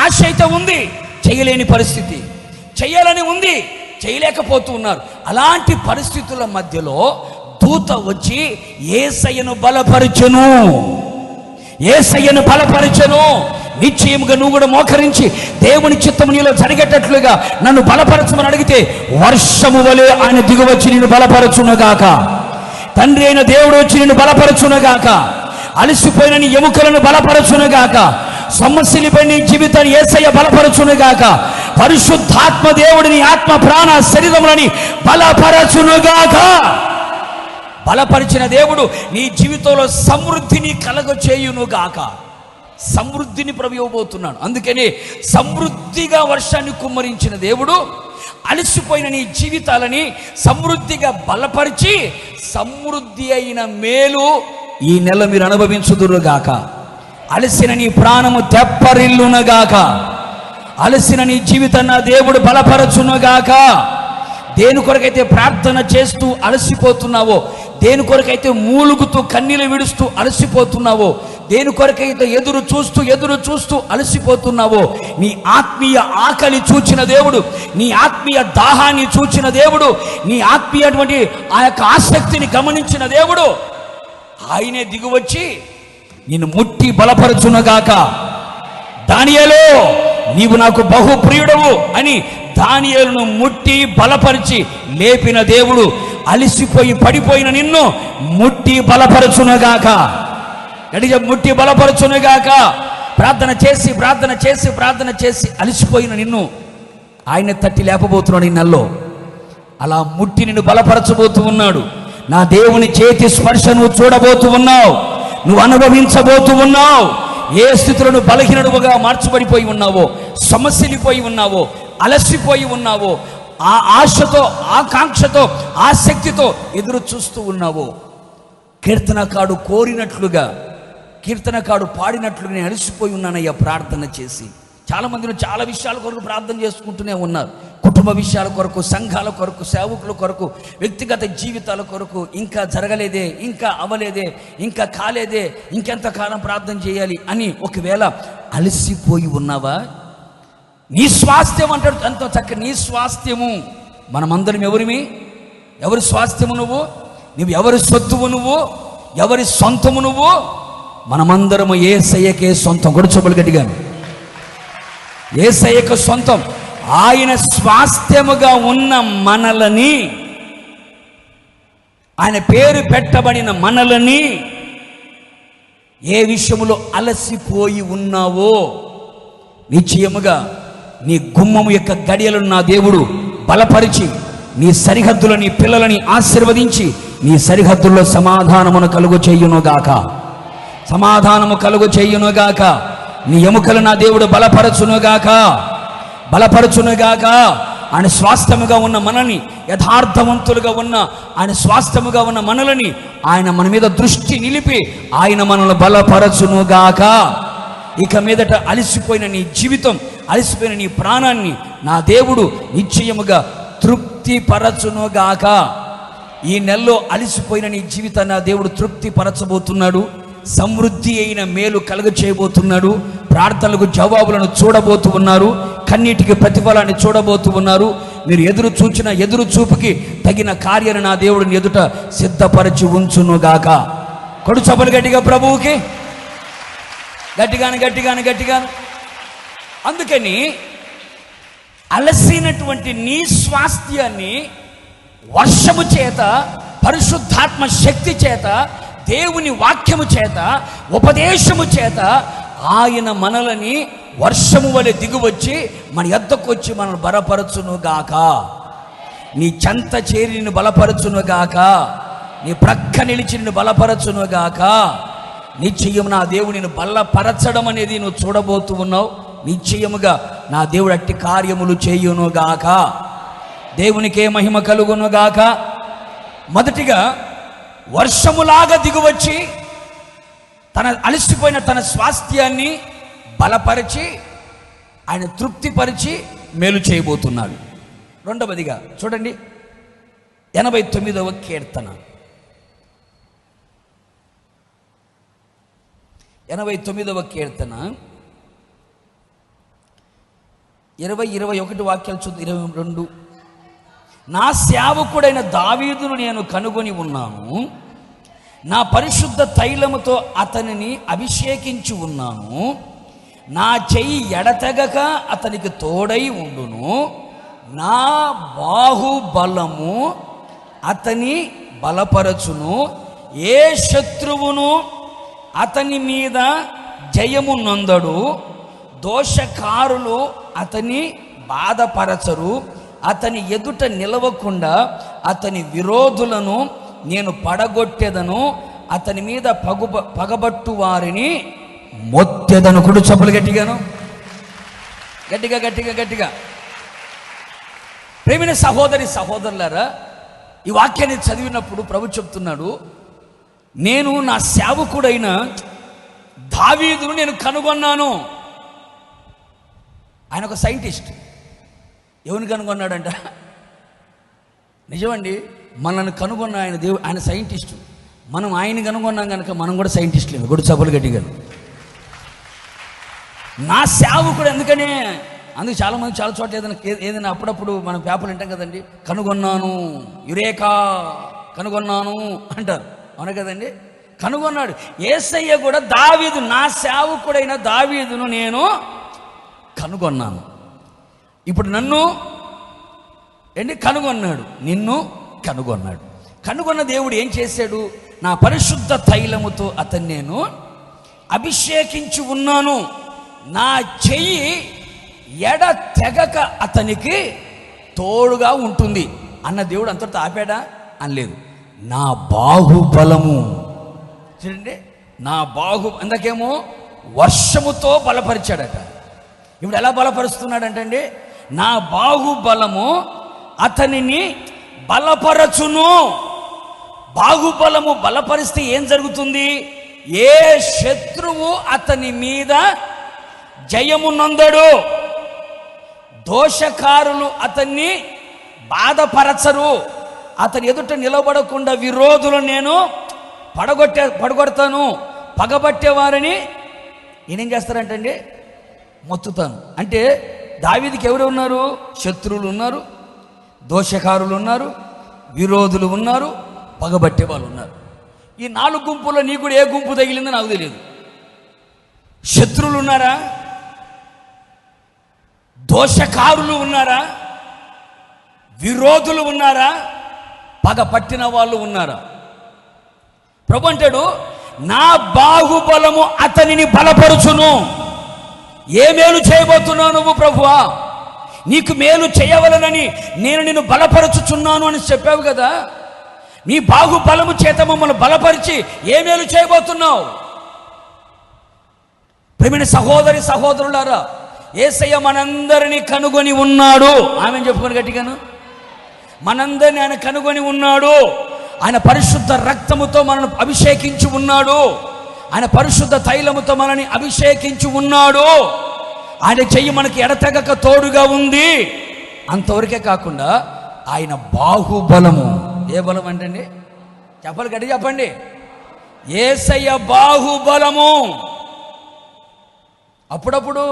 ఆశ అయితే ఉంది, చేయలేని పరిస్థితి, చేయాలని ఉంది, చేయలేకపోతూ ఉన్నారు. అలాంటి పరిస్థితుల మధ్యలో దూత వచ్చి యేసయ్యను బలపరచెను. నిశ్చయముగా నువ్వు కూడా మోకరించి దేవుని చిత్తము నీలో జరిగేటట్లుగా నన్ను బలపరచమని అడిగితే వర్షము వలె ఆయన దిగువచ్చి నిన్ను బలపరచునుగాక. తండ్రి అయిన దేవుడు వచ్చి నిన్ను బలపరచునుగాక. అలసిపోయిన నీ ఎముకలను బలపరచునుగాక. సమస్యలపై నీ జీవితాన్ని యేసయ్య బలపరచునుగాక. పరిశుద్ధాత్మ దేవుడు నీ ఆత్మ ప్రాణ శరీరములని బలపరచునుగాక. బలపరిచిన దేవుడు నీ జీవితంలో సమృద్ధిని కలగచేయునుగాక. సమృద్ధిని ప్రభు ఇవ్వబోతున్నాడు. అందుకని సమృద్ధిగా వర్షాన్ని కుమ్మరించిన దేవుడు అలసిపోయిన నీ జీవితాలని సమృద్ధిగా బలపరిచి సమృద్ధి అయిన మేలు ఈ నెల మీరు అనుభవించుదురుగాక. అలసిన నీ ప్రాణము తెప్పరిల్లునగాక. అలసిన నీ జీవితాన్ని నా దేవుడు బలపరచునుగాక. దేని కొరకైతే ప్రార్థన చేస్తూ అలసిపోతున్నావో, దేని కొరకైతే మూలుగుతూ కన్నీళ్ళు విడుస్తూ అలసిపోతున్నావో, దేని కొరకైతే ఎదురు చూస్తూ అలసిపోతున్నావో, నీ ఆత్మీయ ఆకలి చూచిన దేవుడు, నీ ఆత్మీయ దాహాన్ని చూచిన దేవుడు, నీ ఆత్మీయటువంటి ఆ యొక్క ఆసక్తిని గమనించిన దేవుడు ఆయనే దిగువచ్చి నిన్ను ముట్టి బలపరచునగాక. దానియేలు నీవు నాకు బహుప్రియుడవు అని దానియేలును ముట్టి బలపరిచి లేపిన దేవుడు అలిసిపోయి పడిపోయిన నిన్ను ముట్టి బలపరచునగాక. గడిగా ముట్టి బలపరచునగాక. ప్రార్థన చేసి అలిసిపోయిన నిన్ను ఆయన తట్టి లేపబోతున్నాడు ఈ నెలలో. అలా ముట్టి నిన్ను బలపరచబోతూ ఉన్నాడు. నా దేవుని చేతి స్పర్శ నువ్వు చూడబోతూ ఉన్నావు, నువ్వు అనుభవించబోతూ ఉన్నావు. ఏ స్థితిలో నువ్వు బలహీనుడుగా మార్చబడిపోయి ఉన్నావో, సమస్యలిపోయి ఉన్నావో, అలసిపోయి ఉన్నావో, ఆ ఆశతో, ఆకాంక్షతో, ఆసక్తితో ఎదురు చూస్తూ ఉన్నావో, కీర్తనకాడు కోరినట్లుగా, కీర్తనకాడు పాడినట్లుగా నేను అలసిపోయి ఉన్నానయ్యా ప్రార్థన చేసి. చాలామంది చాలా విషయాల కొరకు ప్రార్థన చేసుకుంటూనే ఉన్నారు. కుటుంబ విషయాల కొరకు, సంఘాల కొరకు, సేవకుల కొరకు, వ్యక్తిగత జీవితాల కొరకు. ఇంకా జరగలేదే, ఇంకా అవ్వలేదే, ఇంకా కాలేదే, ఇంకెంతకాలం ప్రార్థన చేయాలి అని ఒకవేళ అలసిపోయి ఉన్నావా? నీ స్వాస్థ్యం అంటాడు ఎంతో చక్కని. నీ స్వాస్థ్యము. మనమందరం ఎవరి స్వాస్థ్యము నువ్వు? నువ్వు ఎవరి సొత్తువు నువ్వు? ఎవరి సొంతము నువ్వు? మనమందరము యేసయ్యకే సొంతం. గొడుచబలు గట్టిగాను. యేసయ్యకు సొంతం. ఆయన స్వాస్థ్యముగా ఉన్న మనలని, ఆయన పేరు పెట్టబడిన మనలని ఏ విషయములో అలసిపోయి ఉన్నావో నిశ్చయముగా నీ గుమ్మము యొక్క గడియలను నా దేవుడు బలపరిచి నీ సరిహద్దులో నీ పిల్లలని ఆశీర్వదించి నీ సరిహద్దుల్లో సమాధానమును కలుగు చేయునుగాక. సమాధానము కలుగు చేయునుగాక. నీ ఎముకలు నా దేవుడు బలపరచునుగాక. ఆయన స్వాస్థ్యముగా ఉన్న మనని, యథార్థవంతులుగా ఉన్న ఆయన స్వాస్థ్యముగా ఉన్న మనలని ఆయన మన మీద దృష్టి నిలిపి ఆయన మనల్ని బలపరచునుగాక. ఇక మీదట అలసిపోయిన నీ జీవితం, అలసిపోయిన నీ ప్రాణాన్ని నా దేవుడు నిశ్చయముగా తృప్తిపరచునుగాక. ఈ నెలలో అలసిపోయిన నీ జీవితాన్ని నా దేవుడు తృప్తిపరచబోతున్నాడు. సమృద్ధి అయిన మేలు కలుగ చేయబోతున్నాడు. ప్రార్థనలకు జవాబులను చూడబోతూ ఉన్నారు. కన్నీటికి ప్రతిఫలాన్ని చూడబోతూ ఉన్నారు. మీరు ఎదురు చూచిన ఎదురు చూపుకి తగిన కార్యాన్ని నా దేవుడిని ఎదుట సిద్ధపరచి ఉంచునుగాక. కొడు చపలు గట్టిగా ప్రభువుకి, గట్టిగాను. అందుకని అలసినటువంటి నీ స్వాస్థ్యాన్ని వర్షము చేత, పరిశుద్ధాత్మ శక్తి చేత, దేవుని వాక్యము చేత, ఉపదేశము చేత ఆయన మనలని వర్షము వలె దిగువచ్చి మన యొద్దకు వచ్చి మనల్ని బలపరచునుగాక. నీ చెంత చేరి నిన్ను బలపరచునుగాక. నీ ప్రక్క నిలిచి నిన్ను బలపరచునుగాక. నిశ్చయం నా దేవుడిని బలపరచడం అనేది నువ్వు చూడబోతూ ఉన్నావు. నిశ్చయముగా నా దేవుడు అట్టి కార్యములు చేయునుగాక. దేవునికే మహిమ కలుగునుగాక. మొదటిగా వర్షములాగా దిగువచ్చి తన అలసిపోయిన తన స్వాస్థ్యాన్ని బలపరిచి ఆయన తృప్తిపరిచి మేలు చేయబోతున్నాడు. రెండవదిగా చూడండి, 89వ కీర్తన, 89వ కీర్తన 20-21 వాక్యాలు చూద్దాం. 22. నా సేవకుడైన దావీదును నేను కనుగొని ఉన్నాను, నా పరిశుద్ధ తైలముతో అతనిని అభిషేకించి ఉన్నాను, నా చెయ్యి ఎడతెగక అతనికి తోడై ఉండును, నా బాహుబలము అతని బలపరచును, ఏ శత్రువును అతని మీద జయము నొందడు, దోషకారులు అతని బాధపరచరు, అతని ఎదుట నిలవకుండా అతని విరోధులను నేను పడగొట్టెదను, అతని మీద పగబట్టు వారిని మొత్తెదను. కుడు చప్పులు గట్టిగాను, గట్టిగా గట్టిగా గట్టిగా. ప్రేమైన సహోదరి సహోదరులారా, ఈ వాక్యాన్ని చదివినప్పుడు ప్రభు చెప్తున్నాడు, నేను నా సేవకుడైన దావీదును నేను కనుగొన్నాను. ఆయన ఒక సైంటిస్ట్. ఎవరిని కనుగొన్నాడంట? నిజమండి, మనల్ని కనుగొన్న ఆయన దేవుడు, ఆయన సైంటిస్టు. మనం ఆయన్ని కనుగొన్నాం కనుక మనం కూడా సైంటిస్టులు. గుడి చప్పులు గట్టిగా. నా సేవకుడు. ఎందుకని? అందుకు చాలామంది చాలా చోట్ల ఏదైనా అప్పుడప్పుడు మనం పేపర్లు వింటాం కదండి, కనుగొన్నాను, యురేకా కనుగొన్నాను అంటారు. అవును కదండి? కనుగొన్నాడు. యేసయ్య కూడా దావీదు, నా సేవకుడైన దావీదును నేను కనుగొన్నాను. ఇప్పుడు నన్ను కనుగొన్నాడు, నిన్ను కనుగొన్నాడు. కనుగొన్న దేవుడు ఏం చేశాడు? నా పరిశుద్ధ తైలముతో అతన్ని నేను అభిషేకించి ఉన్నాను, నా చెయ్యి ఎడ తెగక అతనికి తోడుగా ఉంటుంది అన్న దేవుడు అంతటితో ఆపాడా? అనలేదు. నా బాహుబలము చూడండి, నా అందుకేమో వర్షముతో బలపరిచాడట. ఇప్పుడు ఎలా బలపరుస్తున్నాడంటే, నా బాహుబలము అతనిని బలపరచును. బాహుబలము బలపరిస్తే ఏం జరుగుతుంది? ఏ శత్రువు అతని మీద జయము నొందడు, దోషకారులు అతన్ని బాధపరచరు, అతని ఎదుట నిలబడకుండా విరోధులు నేను పడగొడతాను, పగబట్టే వారిని నేనేం చేస్తారంటండి? మొత్తుతాను. అంటే దావీదుకి ఎవరు ఉన్నారు? శత్రువులు ఉన్నారు, దోషకారులు ఉన్నారు, విరోధులు ఉన్నారు, పగబట్టే వాళ్ళు ఉన్నారు. ఈ 4 గుంపుల్లో నీకు కూడా ఏ గుంపు తగిలిందో నాకు తెలియదు. శత్రువులు ఉన్నారా? దోషకారులు ఉన్నారా? విరోధులు ఉన్నారా? పగ పట్టిన వాళ్ళు ఉన్నారా? ప్రభు అంటాడు, నా బాహుబలము అతనిని బలపరుచును. ఏ మేలు చేయబోతున్నావు నువ్వు ప్రభువా? నీకు మేలు చేయవలనని నేను నిన్ను బలపరచుచున్నాను అని చెప్పావు కదా. నీ బాహుబలము చేత మమ్మల్ని బలపరిచి ఏ మేలు చేయబోతున్నావు? ప్రియమైన సహోదరి సహోదరులారా, యేసయ్య మనందరినీ కనుగొని ఉన్నాడు. ఆమె చెప్పుకొని గట్టిగాను, మనందరినీ ఆయన కనుగొని ఉన్నాడు. ఆయన పరిశుద్ధ రక్తముతో మనల్ని అభిషేకించి ఉన్నాడు. ఆయన పరిశుద్ధ తైలముతో మనల్ని అభిషేకించి ఉన్నాడు. ఆయన చెయ్యి మనకి ఎడతెగక తోడుగా ఉంది. అంతవరకే కాకుండా ఆయన బాహుబలము, ఏ బలం అంటే చెప్పాలి, గట్టి చెప్పండి. యేసయ్య బాహుబలము. అప్పుడప్పుడు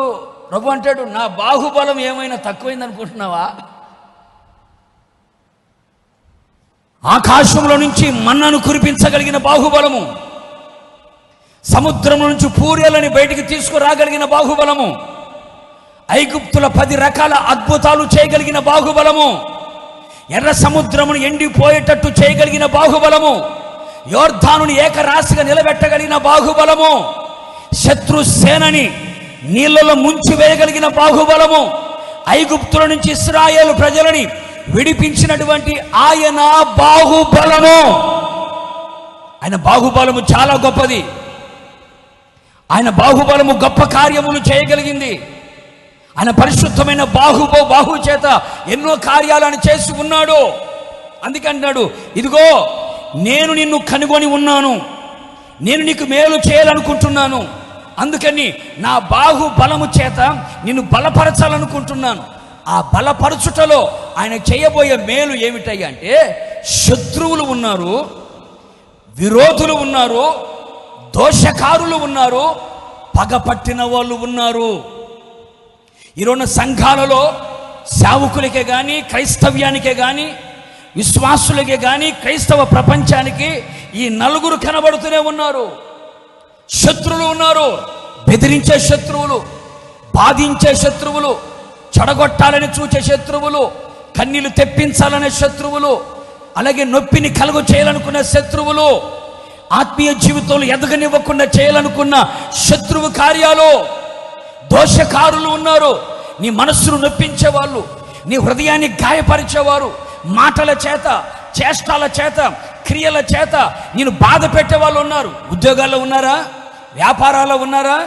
ప్రభు అంటాడు, నా బాహుబలం ఏమైనా తక్కువైంది అనుకుంటున్నావా? ఆకాశంలో నుంచి మన్నను కురిపించగలిగిన బాహుబలము, సముద్రం నుంచి పూరేలని బయటికి తీసుకురాగలిగిన బాహుబలము, ఐగుప్తుల 10 రకాల అద్భుతాలు చేయగలిగిన బాహుబలము, ఎర్ర సముద్రమును ఎండిపోయేటట్టు చేయగలిగిన బాహుబలము, యోర్ధానుని ఏకరాశిగా నిలబెట్టగలిగిన బాహుబలము, శత్రు సేనని నీళ్లలో ముంచి వేయగలిగిన బాహుబలము, ఐగుప్తుల నుంచి ఇశ్రాయేలు ప్రజలని విడిపించినటువంటి ఆయన బాహుబలము. ఆయన బాహుబలము చాలా గొప్పది. ఆయన బాహుబలము గొప్ప కార్యములు చేయగలిగింది. ఆయన పరిశుద్ధమైన బాహు చేత ఎన్నో కార్యాలను చేసి ఉన్నాడు. అందుకే అంటున్నాడు, ఇదిగో నేను నిన్ను కనుగొని ఉన్నాను, నేను నీకు మేలు చేయాలనుకుంటున్నాను, అందుకని నా బాహుబలము చేత నిన్ను బలపరచాలనుకుంటున్నాను. ఆ బలపరచుటలో ఆయన చేయబోయే మేలు ఏమిటయ్యా అంటే, శత్రువులు ఉన్నారు, విరోధులు ఉన్నారు, దోషకారులు ఉన్నారు, పగపట్టిన వాళ్ళు ఉన్నారు. ఈరోజు సంఘాలలో సేవకులకే కానీ, క్రైస్తవ్యానికే కానీ, విశ్వాసులకే కానీ, క్రైస్తవ ప్రపంచానికి ఈ 4 కనబడుతూనే ఉన్నారు. శత్రువులు ఉన్నారు, బెదిరించే శత్రువులు, బాధించే శత్రువులు, చెడగొట్టాలని చూచే శత్రువులు, కన్నీళ్లు తెప్పించాలనే శత్రువులు, అలాగే నొప్పిని కలుగు చేయాలనుకున్న శత్రువులు, ఆత్మీయ జీవితంలో ఎదగనివ్వకుండా చేయాలనుకున్న శత్రువు కార్యాలు, దోషకారులు ఉన్నారు. నీ మనస్సును నొప్పించేవాళ్ళు, నీ హృదయాన్ని గాయపరిచేవారు, మాటల చేత, చేష్టాల చేత, క్రియల చేత నేను బాధ పెట్టే వాళ్ళు ఉన్నారు. ఉద్యోగాల్లో ఉన్నారా? వ్యాపారాల్లో ఉన్నారా?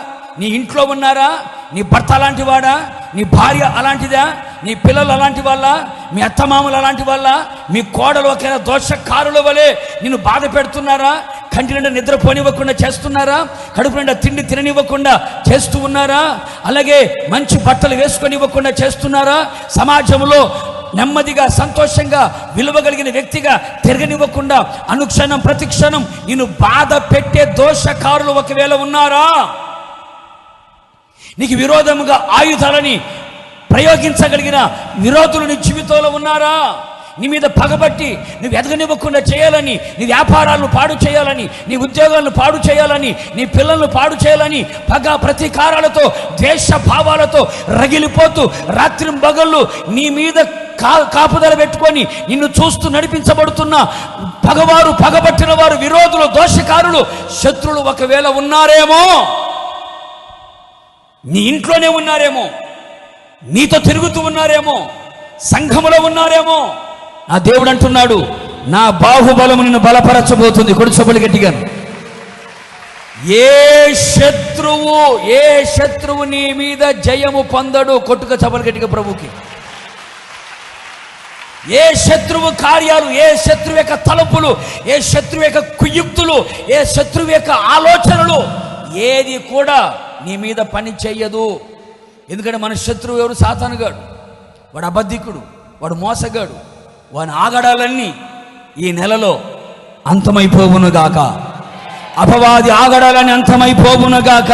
నీ ఇంట్లో ఉన్నారా? నీ భర్త అలాంటి వాడా? నీ భార్య అలాంటిదా? నీ పిల్లలు అలాంటి వాళ్ళ? మీ అత్తమామలు అలాంటి వాళ్ళ? మీ కోడలు ఒక దోషకారుల వలె నిన్ను బాధ పెడుతున్నారా? కంటి నిండా నిద్ర పోనివ్వకుండా చేస్తున్నారా? కడుపు నిండా తిండి తిననివ్వకుండా చేస్తూ ఉన్నారా? అలాగే మంచి బట్టలు వేసుకొనివ్వకుండా చేస్తున్నారా? సమాజంలో నెమ్మదిగా, సంతోషంగా, విలువ కలిగిన వ్యక్తిగా తిరగనివ్వకుండా అనుక్షణం ప్రతిక్షణం నిన్ను బాధ పెట్టే దోషకారులు ఒకవేళ ఉన్నారా? నీకు విరోధముగా ఆయుధాలని ప్రయోగించగలిగిన విరోధులు నీ జీవితంలో ఉన్నారా? నీ మీద పగబట్టి నువ్వు ఎదగనివ్వకుండా చేయాలని, నీ వ్యాపారాలను పాడు చేయాలని, నీ ఉద్యోగాలను పాడు చేయాలని, నీ పిల్లలను పాడు చేయాలని పగ ప్రతీకారాలతో, ద్వేష భావాలతో రగిలిపోతూ రాత్రి పగళ్ళు నీ మీద కాపుదల పెట్టుకొని నిన్ను చూస్తూ నడిపించబడుతున్న పగవారు, పగబట్టిన వారు, విరోధులు, దోషకారులు, శత్రులు ఒకవేళ ఉన్నారేమో. నీ ఇంట్లోనే ఉన్నారేమో, నీతో తిరుగుతూ ఉన్నారేమో, సంఘములో ఉన్నారేమో. నా దేవుడు అంటున్నాడు, నా బాహుబలము నిన్ను బలపరచబోతుంది. కొడుచబడి గట్టిగా. ఏ శత్రువు నీ మీద జయము పొందడు. కొట్టుక చబలి గట్టిగా ప్రభుకి. ఏ శత్రువు కార్యాలు, ఏ శత్రువు యొక్క తలుపులు, ఏ శత్రువు యొక్క కుయుక్తులు, ఏ శత్రువు యొక్క ఆలోచనలు ఏది కూడా నీ మీద పని చెయ్యదు. ఎందుకంటే మన శత్రువు ఎవరు? సాతానుగాడు. వాడు అబద్ధికుడు, వాడు మోసగాడు. వాని ఆగడాలన్నీ ఈ నెలలో అంతమైపోవునుగాక. అపవాది ఆగడాలన్నీ అంతమైపోవునుగాక.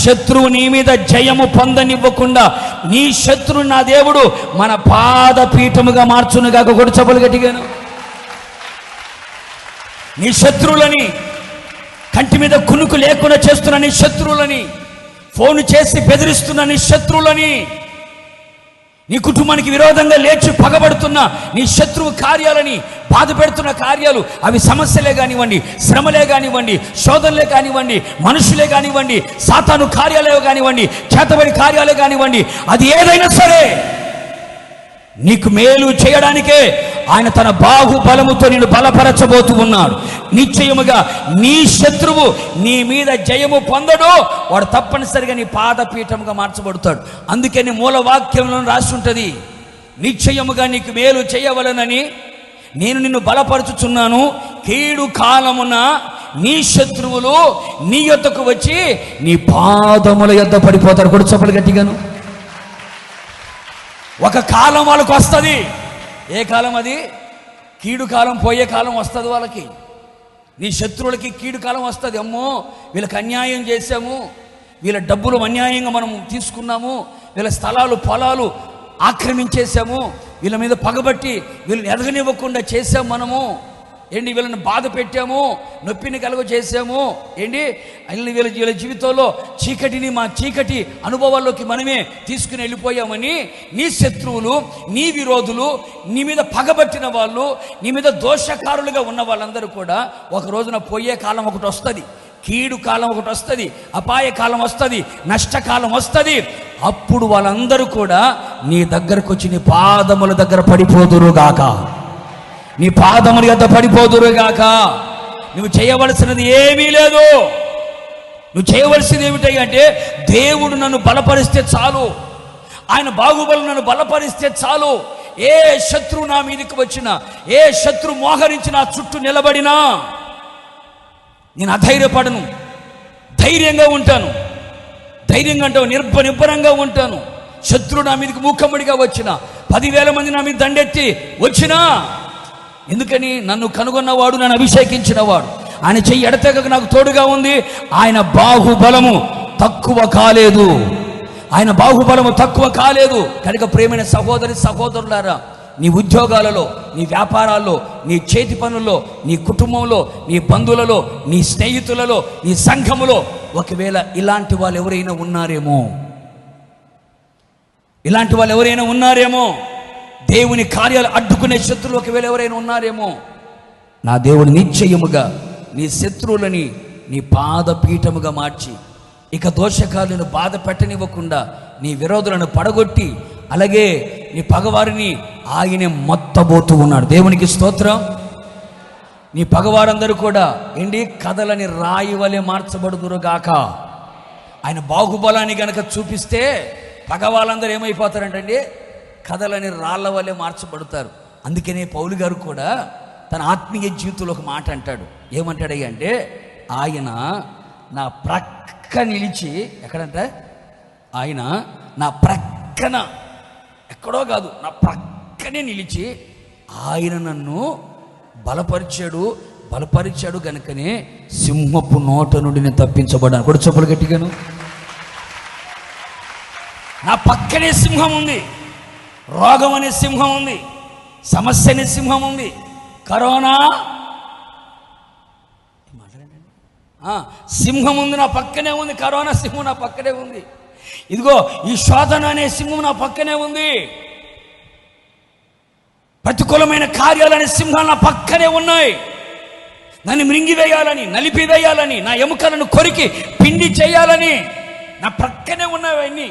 శత్రువు నీ మీద జయము పొందనివ్వకుండా నీ శత్రువు నా దేవుడు మన పాదపీఠముగా మార్చునుగాక. కొడు చపలు గట్టిగాను. నీ శత్రువులని, కంటి మీద కునుకు లేకుండా చేస్తున్న నీ శత్రువులని, ఫోన్ చేసి బెదిరిస్తున్న నీ శత్రువులని, నీ కుటుంబానికి విరోధంగా లేచి పగబడుతున్న నీ శత్రువు కార్యాలని, బాధ పెడుతున్న కార్యాలు, అవి సమస్యలే కానివ్వండి, శ్రమలే కానివ్వండి, శోధనలే కానివ్వండి, మనుషులే కానివ్వండి, సాతాను కార్యాలే కానివ్వండి, చేతబడి కార్యాలే కానివ్వండి, అది ఏదైనా సరే నీకు మేలు చేయడానికే ఆయన తన బాహుబలముతో నిన్ను బలపరచబోతూ ఉన్నాడు. నిశ్చయముగా నీ శత్రువు నీ మీద జయము పొందడు. వాడు తప్పనిసరిగా నీ పాదపీఠముగా మార్చబడతాడు. అందుకని మూల వాక్యంలో రాసి ఉంటుంది, నిశ్చయముగా నీకు మేలు చేయవలనని నేను నిన్ను బలపరచుచున్నాను. కీడు కాలమున నీ శత్రువులు నీ యొద్దకు వచ్చి నీ పాదముల యొద్ద పడిపోతారు. కూడా చప్పలు గట్టిగాను. ఒక కాలం వాళ్ళకు వస్తుంది. ఏ కాలం అది? కీడు కాలం, పోయే కాలం వస్తుంది వాళ్ళకి. నీ శత్రువులకి కీడు కాలం వస్తుంది. అమ్మో, వీళ్ళకి అన్యాయం చేశాము, వీళ్ళ డబ్బులు అన్యాయంగా మనం తీసుకున్నాము, వీళ్ళ స్థలాలు పొలాలు ఆక్రమించేశాము, వీళ్ళ మీద పగబట్టి వీళ్ళని ఎదగనివ్వకుండా చేశాము, మనము ఏంటి వీళ్ళని బాధ పెట్టాము, నొప్పిని కలుగ చేసాము, ఏంటి వీళ్ళ జీవితంలో చీకటిని, మా చీకటి అనుభవాల్లోకి మనమే తీసుకుని వెళ్ళిపోయామని నీ శత్రువులు, నీ విరోధులు, నీ మీద పగబట్టిన వాళ్ళు, నీ మీద దోషకారులుగా ఉన్న వాళ్ళందరూ కూడా ఒక రోజున పోయే కాలం ఒకటి వస్తుంది, కీడు కాలం ఒకటి వస్తుంది, అపాయ కాలం వస్తుంది, నష్టకాలం వస్తుంది. అప్పుడు వాళ్ళందరూ కూడా నీ దగ్గరకు వచ్చి నీ పాదముల దగ్గర పడిపోదురుగాక, నీ పాదముల యొద్ద పడిపోదురుగాక. నువ్వు చేయవలసినది ఏమీ లేదు. నువ్వు చేయవలసింది ఏమిటంటే, దేవుడు నన్ను బలపరిస్తే చాలు, ఆయన బాహుబలం నన్ను బలపరిస్తే చాలు. ఏ శత్రువు నా మీదకి వచ్చినా, ఏ శత్రువు మోహరించి నా చుట్టూ నిలబడినా నేను అధైర్యపడను, ధైర్యంగా ఉంటాను. ధైర్యంగా అంటావు, నిబ్బరంగా ఉంటాను. శత్రువు నా మీదకి మూకమ్మడిగా వచ్చినా, 10,000 మంది నా మీద దండెత్తి వచ్చినా, ఎందుకని? నన్ను కనుగొన్నవాడు, నన్ను అభిషేకించినవాడు, ఆయన చెయ్యి ఎడతెగక నాకు తోడుగా ఉంది. ఆయన బాహుబలము తక్కువ కాలేదు, ఆయన బాహుబలము తక్కువ కాలేదు. కనుక ప్రేమైన సహోదరి సహోదరులారా, నీ ఉద్యోగాలలో, నీ వ్యాపారాల్లో, నీ చేతి పనుల్లో, నీ కుటుంబంలో, నీ బంధువులలో, నీ స్నేహితులలో, నీ సంఘములో ఒకవేళ ఇలాంటి వాళ్ళు ఎవరైనా ఉన్నారేమో, ఇలాంటి వాళ్ళు ఎవరైనా ఉన్నారేమో, దేవుని కార్యాలు అడ్డుకునే శత్రువులు ఒకవేళ ఎవరైనా ఉన్నారేమో, నా దేవుడు నిశ్చయముగా నీ శత్రువులని నీ పాదపీఠముగా మార్చి ఇక దోషకాలను బాధ పెట్టనివ్వకుండా నీ విరోధులను పడగొట్టి అలాగే నీ పగవారిని ఆయనే మొత్తబోతూ ఉన్నాడు. దేవునికి స్తోత్రం. నీ పగవారందరూ కూడా కథలని రాయి వలె మార్చబడుదురుగాక. ఆయన బాహుబలాన్ని గనక చూపిస్తే పగవాళ్ళందరూ ఏమైపోతారంటండి, కథలని రాళ్ల వలె మార్చబడతారు. అందుకనే పౌలు గారు కూడా తన ఆత్మీయ జీవితంలో ఒక మాట అంటాడు. ఏమంటాడయ్యా అంటే, ఆయన నా ప్రక్క నిలిచి, ఎక్కడంటే ఆయన నా ప్రక్కన, ఎక్కడో కాదు, నా ప్రక్కనే నిలిచి ఆయన నన్ను బలపరిచాడు గనుకనే సింహపు నోట నుండి నేను తప్పించబడ్డాను. కూడా చెప్పులు గట్టిగాను. నా పక్కనే సింహం ఉంది, రోగం అనే సింహం ఉంది, సమస్య అనే సింహం ఉంది, కరోనా సింహం ఉంది, నా పక్కనే ఉంది. కరోనా సింహం నా పక్కనే ఉంది. ఇదిగో ఈ శోధన అనే సింహం నా పక్కనే ఉంది. ప్రతికూలమైన కార్యాలనే సింహాలు నా పక్కనే ఉన్నాయి. నన్ను మృంగివేయాలని, నలిపివేయాలని, నా ఎముకలను కొరికి పిండి చేయాలని నా ప్రక్కనే ఉన్నవన్నీ.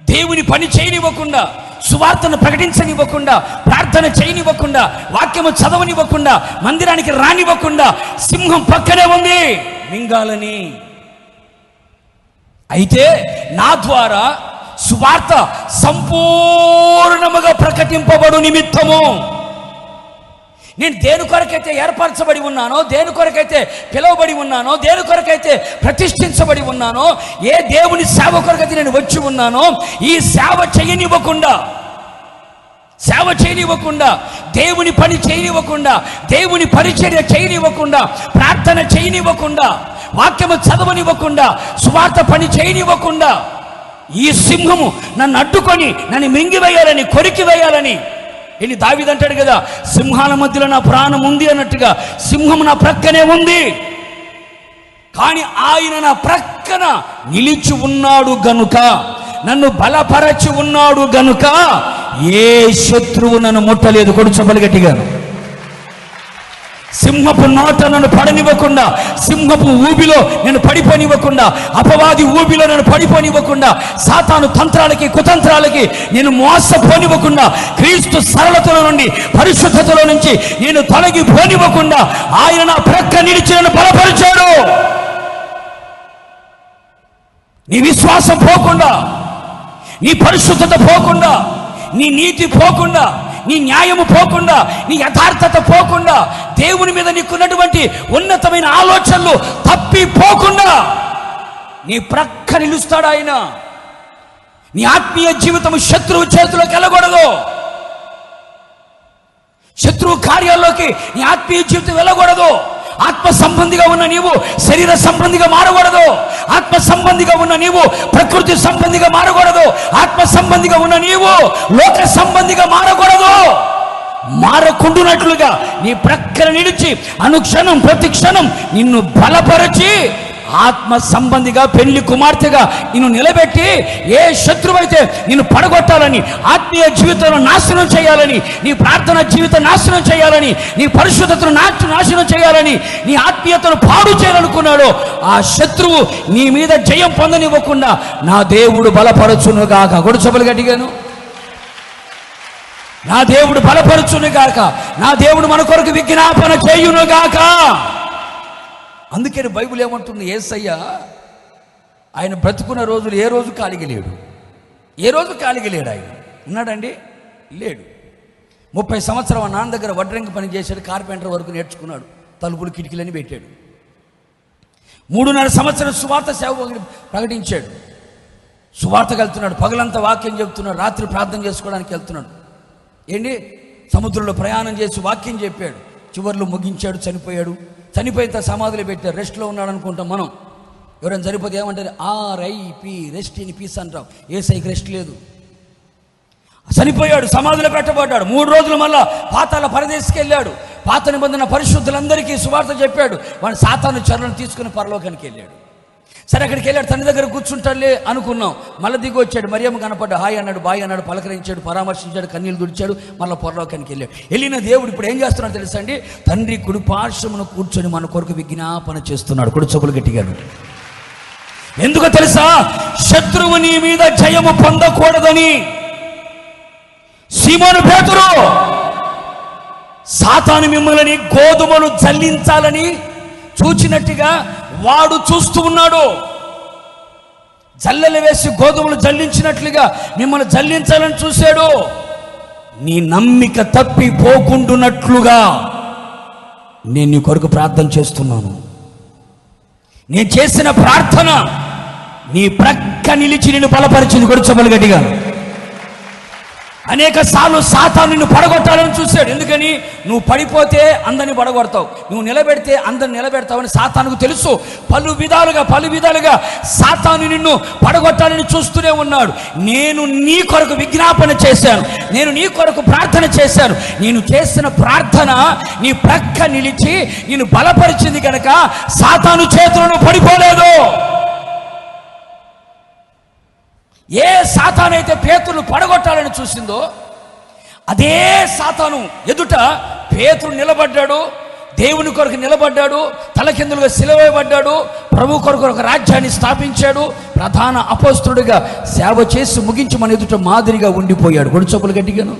దేవుని పని చేయనివ్వకుండా, సువార్తను ప్రకటించనివ్వకుండా, ప్రార్థన చేయనివ్వకుండా, వాక్యము చదవనివ్వకుండా, మందిరానికి రానివ్వకుండా సింహం పక్కనే ఉంది మింగాలని. అయితే నా ద్వారా సువార్త సంపూర్ణముగా ప్రకటింపబడు నిమిత్తము నేను దేని కొరకైతే ఏర్పరచబడి ఉన్నానో, దేని కొరకైతే పిలువబడి ఉన్నానో, దేని కొరకైతే ప్రతిష్ఠించబడి ఉన్నానో, ఏ దేవుని సేవ కొరకైతే నేను వచ్చి ఉన్నానో, ఈ సేవ చేయనివ్వకుండా, దేవుని పని చేయనివ్వకుండా, దేవుని పరిచర్య చేయనివ్వకుండా, ప్రార్థన చేయనివ్వకుండా, వాక్యము చదవనివ్వకుండా, సువార్త పని చేయనివ్వకుండా ఈ సింహము నన్ను అడ్డుకొని నన్ను మింగివేయాలని, కొరికి వేయాలని. దావీదు అంటాడు కదా, సింహాల మధ్యలో నా ప్రాణం ఉంది అన్నట్టుగా సింహం నా ప్రక్కనే ఉంది. కానీ ఆయన నా ప్రక్కన నిలిచి ఉన్నాడు గనుక, నన్ను బలపరచి ఉన్నాడు గనుక ఏ శత్రువు నన్ను ముట్టలేదు. కొడుచబలి గట్టిగా. సింహపు నోట నన్ను పడనివ్వకుండా, సింహపు ఊబిలో నేను పడిపోనివ్వకుండా, అపవాది ఊబిలో నేను పడిపోనివ్వకుండా, సాతాను తంత్రాలకి కుతంత్రాలకి నేను మోసపోనివ్వకుండా, క్రీస్తు సరళతలో నుండి, పరిశుద్ధతలో నుంచి నేను తొలగిపోనివ్వకుండా ఆయన నా ప్రక్క నిలిచి నన్ను బలపరిచాడు. నీ విశ్వాసం పోకుండా, నీ పరిశుద్ధత పోకుండా, నీ నీతి పోకుండా, నీ న్యాయము పోకుండా, నీ యథార్థత పోకుండా, దేవుని మీద నీకున్నటువంటి ఉన్నతమైన ఆలోచనలు తప్పిపోకుండా నీ ప్రక్క నిలుస్తాడు ఆయన. నీ ఆత్మీయ జీవితం శత్రువు చేతిలోకి వెళ్ళకూడదు. శత్రువు కార్యాల్లోకి నీ ఆత్మీయ జీవితం వెళ్ళకూడదు. ఆత్మ సంబంధిగా ఉన్న నీవు శరీర సంబంధిగా మారకూడదు. ఆత్మ సంబంధిగా ఉన్న నీవు ప్రకృతి సంబంధిగా మారకూడదు. ఆత్మ సంబంధిగా ఉన్న నీవు లోక సంబంధిగా మారకూడదు. మారకుండునట్లుగా నీ ప్రక్కన నిలిచి అనుక్షణం ప్రతి క్షణం నిన్ను బలపరచి ఆత్మ సంబంధిగా, పెళ్లి కుమార్తెగా నిన్ను నిలబెట్టి, ఏ శత్రువైతే నిన్ను పడగొట్టాలని, ఆత్మీయ జీవితంలో నాశనం చేయాలని, నీ ప్రార్థన జీవితం నాశనం చేయాలని, నీ పరిశుద్ధతను నాశనం చేయాలని, నీ ఆత్మీయతను పాడు చేయాలనుకున్నాడో ఆ శత్రువు నీ మీద జయం పొందనివ్వకుండా నా దేవుడు బలపరచునుగాక. గొడుచబలు గట్టిగాను. నా దేవుడు బలపరచునుగాక. నా దేవుడు మన కొరకు విజ్ఞాపన చేయునుగాక. అందుకని బైబిల్ ఏమంటుంది, యేసయ్య ఆయన బ్రతుకున్న రోజులు ఏ రోజు ఖాళీగా లేడు. ఏ రోజు ఖాళీగా లేడు. ఆయన ఉన్నాడండి? లేడు. 30 సంవత్సరాల నాన్న దగ్గర వడ్రంగి పని చేశాడు. కార్పెంటర్ వరకు నేర్చుకున్నాడు. తలుపులు కిటికీలని పెట్టాడు. 3.5 సంవత్సరం సువార్త సేవ ప్రకటించాడు. సువార్తకు వెళ్తున్నాడు. పగలంతా వాక్యం చెబుతున్నాడు. రాత్రి ప్రార్థన చేసుకోవడానికి వెళ్తున్నాడు. సముద్రంలో ప్రయాణం చేసి వాక్యం చెప్పాడు. చివర్లో ముగించాడు. చనిపోయాడు. చనిపోయిన సమాధులు పెట్టారు. రెస్ట్లో ఉన్నాడు అనుకుంటాం మనం. ఎవరైనా చనిపోతే ఏమంటారు? RIP, రెస్ట్ ఇన్ పీస్ అంటాం. యేసయ్యకి రెస్ట్ లేదు. చనిపోయాడు, సమాధిలో పెట్టబడ్డాడు. 3 రోజులు మళ్ళా పాతాళ పరదేశికి వెళ్ళాడు. పాత నిబంధన పరిశుద్ధులందరికీ సువార్త చెప్పాడు. వాడు సాతాను చెరలను తీసుకుని పరలోకానికి వెళ్ళాడు. సరే అక్కడికి వెళ్ళాడు, తండ్రి దగ్గర కూర్చుంటాడులే అనుకున్నాం. మళ్ళీ దిగి వచ్చాడు, మరియమ్మ కనపడ్డా, హాయ్ అన్నాడు, బాయ్ అన్నాడు, పలకరించాడు, పరామర్శించాడు, కన్నీళ్ళు తుడిచాడు, మళ్ళీ పొరలోకానికి వెళ్ళాడు. వెళ్ళిన దేవుడు ఇప్పుడు ఏం చేస్తున్నాడు తెలుసా అండి? తండ్రి కుడి పార్శ్వమున కూర్చొని మన కొరకు విజ్ఞాపన చేస్తున్నాడు. కుడి చెప్పులు గట్టిగాను. ఎందుకో తెలుసా? శత్రువు నీ మీద జయము పొందకూడదని. సీమోను పేతురు, సాతాను మిమ్మల్ని గోధుమలు జల్లించాలని చూచినట్టుగా వాడు చూస్తూ ఉన్నాడు. జల్లెలు వేసి గోధుమలు జల్లించినట్లుగా మిమ్మల్ని జల్లించాలని చూశాడు. నీ నమ్మిక తప్పిపోకుండునట్లుగా నేను నీ కొరకు ప్రార్థన చేస్తున్నాను. నేను చేసిన ప్రార్థన నీ ప్రక్క నిలిచి నిన్ను బలపరిచింది. కొడుచబలు గట్టిగా. అనేక సార్లు సాతాను నిన్ను పడగొట్టాలని చూశాడు. ఎందుకని? నువ్వు పడిపోతే అందరిని పడగొడతావు, నువ్వు నిలబెడితే అందరిని నిలబెడతావని సాతానుకు తెలుసు. పలు విధాలుగా సాతాను నిన్ను పడగొట్టాలని చూస్తూనే ఉన్నాడు. నేను నీ కొరకు విజ్ఞాపన చేశాను, నేను నీ కొరకు ప్రార్థన చేశాను. నేను చేసిన ప్రార్థన నీ ప్రక్క నిలిచి నిన్ను బలపరిచింది కనుక సాతాను చేతులను పడిపోలేదు. ఏ సాతానైతే పేతురును పడగొట్టాలని చూసిందో అదే సాతాను ఎదుట పేతురు నిలబడ్డాడు, దేవుని కొరకు నిలబడ్డాడు, తలకిందులుగా సిలువేయబడ్డాడు, ప్రభు కొరకు ఒక రాజ్యాన్ని స్థాపించాడు, ప్రధాన అపోస్తలుడిగా సేవ చేసి ముగించి మన ఎదుట మాదిరిగా ఉండిపోయాడు. గొడుచొప్పులు గట్టిగాను.